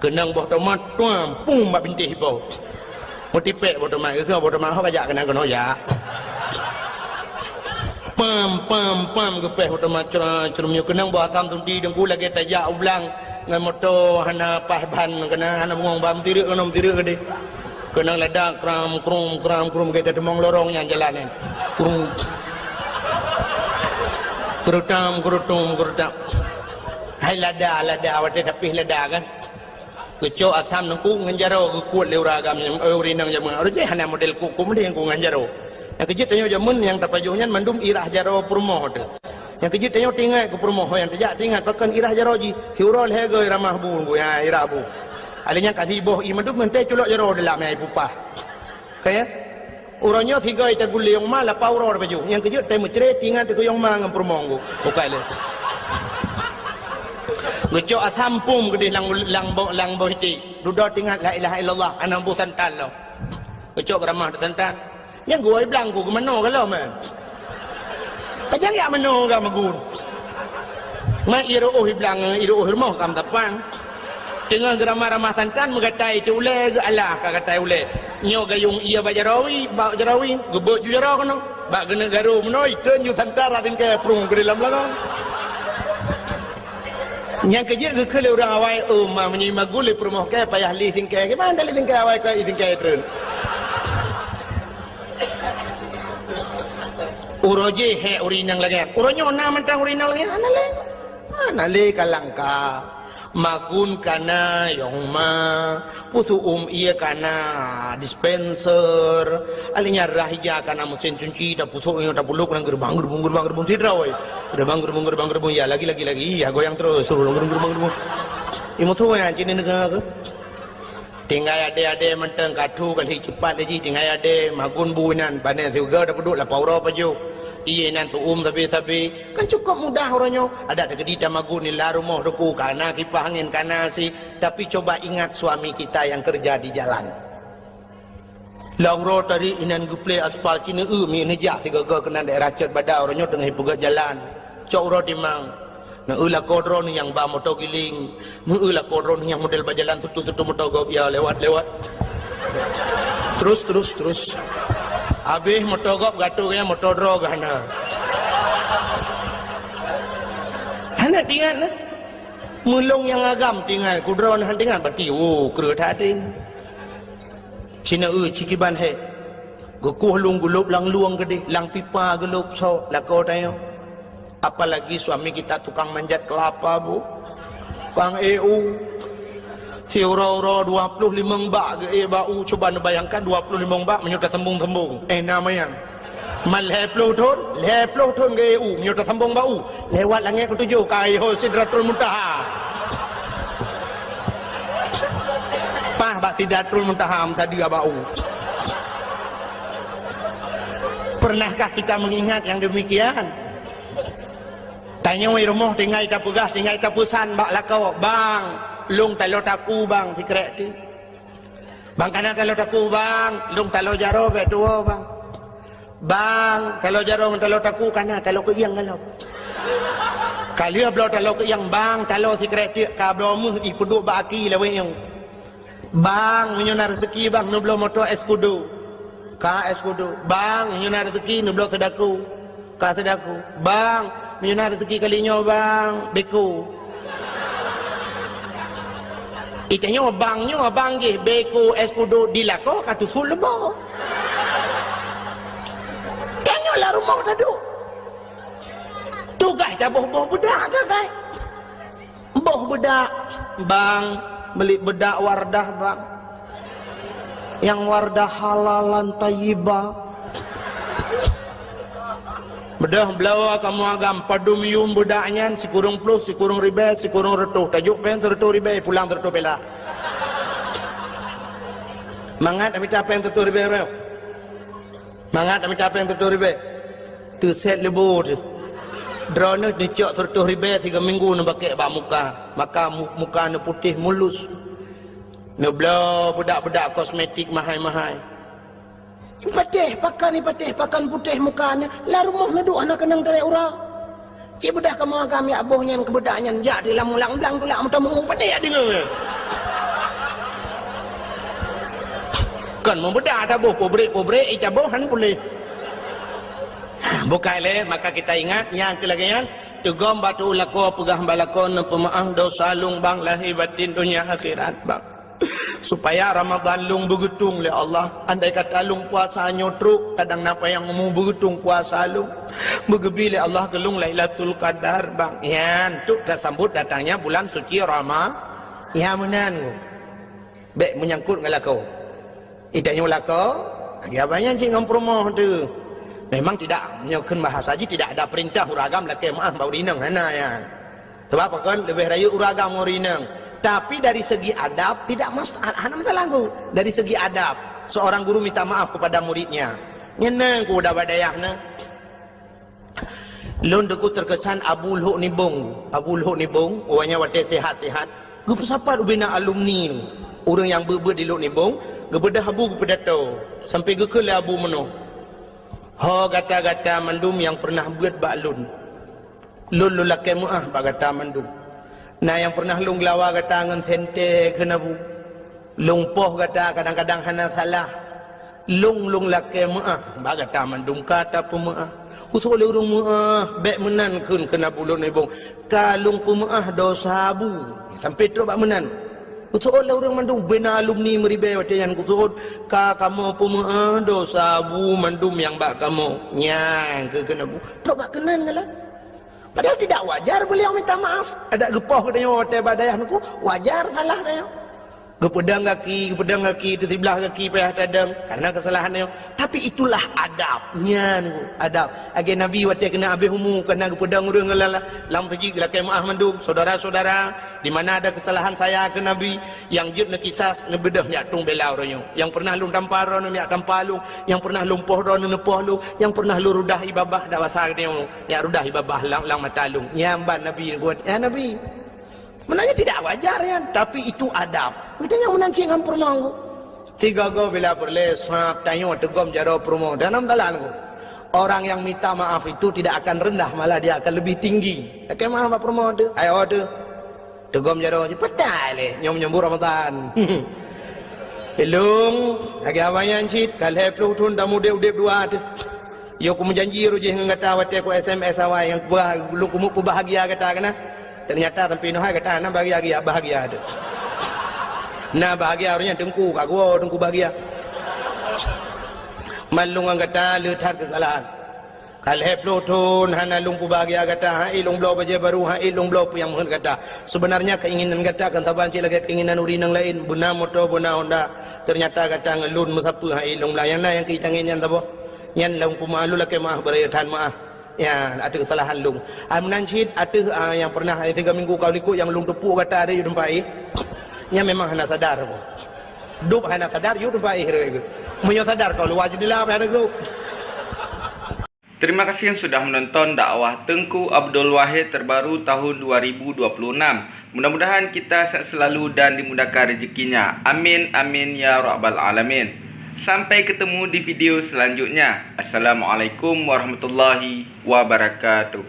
Speaker 1: kenang boh tomat tuam pum mak binti hipau motipek boh tomat ke boh tomat hok ajak kenang kena ya pam gepeh boh tomat cerumnya kenang boh atam tunti dengku lagi tajak ulang ngan motor hana pahban kenang hana mengong bam tirik ke deh kenang ledak kram kita demong lorong yang jalan kerutam hai lada awak tapi lada kan keco asam nengku nganjaro kuat leuragam yang urinang jamun aruje hana model kuku mende yang ku nganjaro yang kejit tanyo jamun yang tapajuhnya mandum irah jaro purmoh tu yang kejit tanyo tinggal ke purmoh yang tajak tinggal pakan irah jaro ji hiurol hege ramah bu ya irah bu alinya kasih boh imandum mente culok jaro dalam ai pupah kaya orangnya tiga ita gule yang malah power baju yang kejut temu cere tinggal tu yang mang permongo bukai le ngeco asampum gede lang boh hiti duduk tinggal la ilaha illallah anam bu santan lo ngeco ramah santan yang gua bilang ku ke mano kalau man pajang ya mano ga magun ma iro bilang iro rumah kam tapan tengah ramah santan mengatai tu ule ke Allah kata ule nyo gayung ia bajarawi gebot ju jaro kono bak gena garu menoi ten ju santara tin ke prung ke dalam lang yang kerja ke kele orang awai ma menyi magule promoh ke payah li tin ke mana li tin ke awai ke tin ke tren uroje he urinang lagi uronyo na mentang urinang lagi anale kalangka magun kana yang pusu ia kana dispenser alinya rahija kana mesin cuci tak pusu yang tak puluk nang gerbang tidrawai gerbang ya lagi ya goyang terus suruh gerbang imu tu yang cini negara ke tinggal ada menteng katu kali cepat lagi tinggal ada magun buinan panen juga dah peduk lah pauro paju iya nan suum tapi kan cukup mudah orangnya ada gedi tamagun ni lah rumah doku kana kipas angin kana si tapi coba ingat suami kita yang kerja di jalan lauro tadi inan guple aspal cina mi nejak si gagal kena daerah cat badau orangnya tengah pegat jalan cok ro timang na ulah kodron yang ba motor giling na ulah kodron yang model berjalan tutu motor gop ya lewat terus habis motor gop gatu ya motor drog hana tinggal nah mulung yang agam tinggal kudron han tinggal berarti kerut hatin cina cikiban he gokuh lung gulup lang luang gede lang pipa gelup so lako tayo. Apalagi suami kita tukang manjat kelapa bu Bang EU si uro-uro 25 bak ke bau coba bayangkan 25 bak menyudah sembung-sembung namanya mal 10 ton ke EU menyudah sembung bau lewat langit ketujuh kaiho sidratul muntaha pah bak sidratul muntaha tadi bau. Pernahkah kita mengingat yang demikian? Tanya wei rumah tinggal kita pegah tinggal kita pusan bak lakau bang lung talo taku bang secret tu bang kana talo taku bang lung talo jaro be tua bang talo jaro talo taku kana talo ke yang kalau kali blo talo ke yang bang talo secret tu ka blo mu i peduk bak aki lewe yang bang menyunar rezeki bang nu blo motor eskudo ka eskudo bang menyunar rezeki nu blo sedaku ka sedaku bang menyunar rezeki kalinya bang beku itanya bangnya bang ge beku eskudo dilako katu sulbo tanya lah rumah tadu tugas dah boh bedak sakai boh bedak bang beli bedak wardah bang yang wardah halalan tayyibah bedah belawa kamu agam padum yum budaknya si kurung plus si kurung ribe si kurung retuh tajuk pen retuh ribe pulang retuh bela mangat amit apa yang retuh ribe reo mangat amit apa yang retuh ribe tu set lebur drone ni cok retuh ribe 3 minggu nak pakai bak muka maka muka nu putih mulus nu belaw budak-budak kosmetik mahal-mahal patih pakan putih mukanya lah rumah naduk anak kenang dari ura cik bedah kamu agam ya abohnya yang kebedaknya ya di lamulang belang tulak mutamu patih ya dengar kan membedah tak boh pobrek ita bohan boleh bukai le maka kita ingat yang kelagian tugom batu lako pegah balakon pemaaf dosa lung bang lahir batin dunia akhirat bang supaya Ramadan lung begetung oleh Allah andai kata lung puasa nyotruk kadang napa yang mau begetung puasa lung begebi oleh Allah kelung Lailatul Qadar bang yan tu dah sambut datangnya bulan suci Ramadan ya menan baik menyangkut dengan lakau idanya lakau ya banyak cik ngam promo tu memang tidak menyokong bahasa haji tidak ada perintah uragam laki maaf bau rinang hana ya sebab apa kan lebih raya uragam rinang. Tapi dari segi adab tidak masalah aku. Dari segi adab seorang guru minta maaf kepada muridnya. Nyenang ku udah badayahna. Lon deku terkesan Abu Luhuk Nibong. Abu Luhuk Nibong, orangnya wate sehat-sehat. Gu pesapa ubina alumni ni. Orang yang ber di Luhuk Nibong, gebedah abu gepedato. Sampai ge ke abu menoh. Ha gata-gata mandum yang pernah buat bak lun. Lun lulake muah bak gata mandum. Nah yang pernah lung lawa kata ngan sente kena bu lung poh kata kadang-kadang hana salah lung lake maah ba kata mandum kata pemaah usul urung maah bek menan kun kena bulun ibung kalung pemaah dosa bu sampai tu bak menan usul urung mandum bena alumni meribe watayan usul ka kamu pemaah dosa bu mandum yang bak kamu nyang ke kena bu tu bak kenan ngalah. Padahal tidak wajar beliau minta maaf. Ada gepoh katanya hotel badayah nuku wajar salah dia. Gepedang kaki, tersebelah kaki payah tadang karena kesalahannya. Tapi itulah adabnya, adab. Agen Nabi waktu kena habis umur kena gepedang urang ngelala. Lam taji gelakai maaf mandum, saudara-saudara, di mana ada kesalahan saya ke Nabi yang jut nak kisas nak bedah nak tung belau ronyo. Yang pernah lung tampar ron nak tampar lu, yang pernah lumpuh ron nepoh lu, yang pernah lu rudah ibabah dak wasar dia nak rudah ibabah lang mata lung. Nyamban Nabi buat ya Nabi. Menanya tidak wajar ya, tapi itu adab. Katanya menanci ngam permangku. Tiga go bila perle sap tayo tegom jaro promo dalam talanku. Orang yang minta maaf itu tidak akan rendah, malah dia akan lebih tinggi. Kayak maaf apa promo tu? Ayo tu. Tegom jaro petai le nyom Ramadan. Elung lagi awayan cit kalhe plutun damu de dua tu. Yo ku menjanji rujih ngata wate ku SMS awai yang lu ku bahagia kata kana. Ternyata tempi noh kata nak bahagia ada. Nah bahagia orangnya dengku kak gua dengku bahagia. Malung kata letar kesalahan. Kalhe plutun hana lung pu bahagia kata hai lung blo baje baru hai lung blo pu yang kata. Sebenarnya keinginan kata kan tabanci lagi keinginan uri nang lain buna motor buna Honda. Ternyata kata ngelun musapu hai lung layan yang kita ingin tabo. Nyan lung pu malu lagi maaf berayatan maaf. Ya, ada kesalahan lung. Menancit ada yang pernah 3 minggu kau likut yang lung tepuk kata ada yu tempai. Nya memang hana sadar ko. Dup hana sadar yu tempai hero itu. Munyo sadar kau lu wajib dilap ada grup.
Speaker 2: Terima kasih yang sudah menonton dakwah Tengku Abdul Wahid terbaru tahun 2026. Mudah-mudahan kita sehat selalu dan dimudahkan rezekinya. Amin amin ya rabbal alamin. Sampai ketemu di video selanjutnya. Assalamualaikum warahmatullahi wabarakatuh.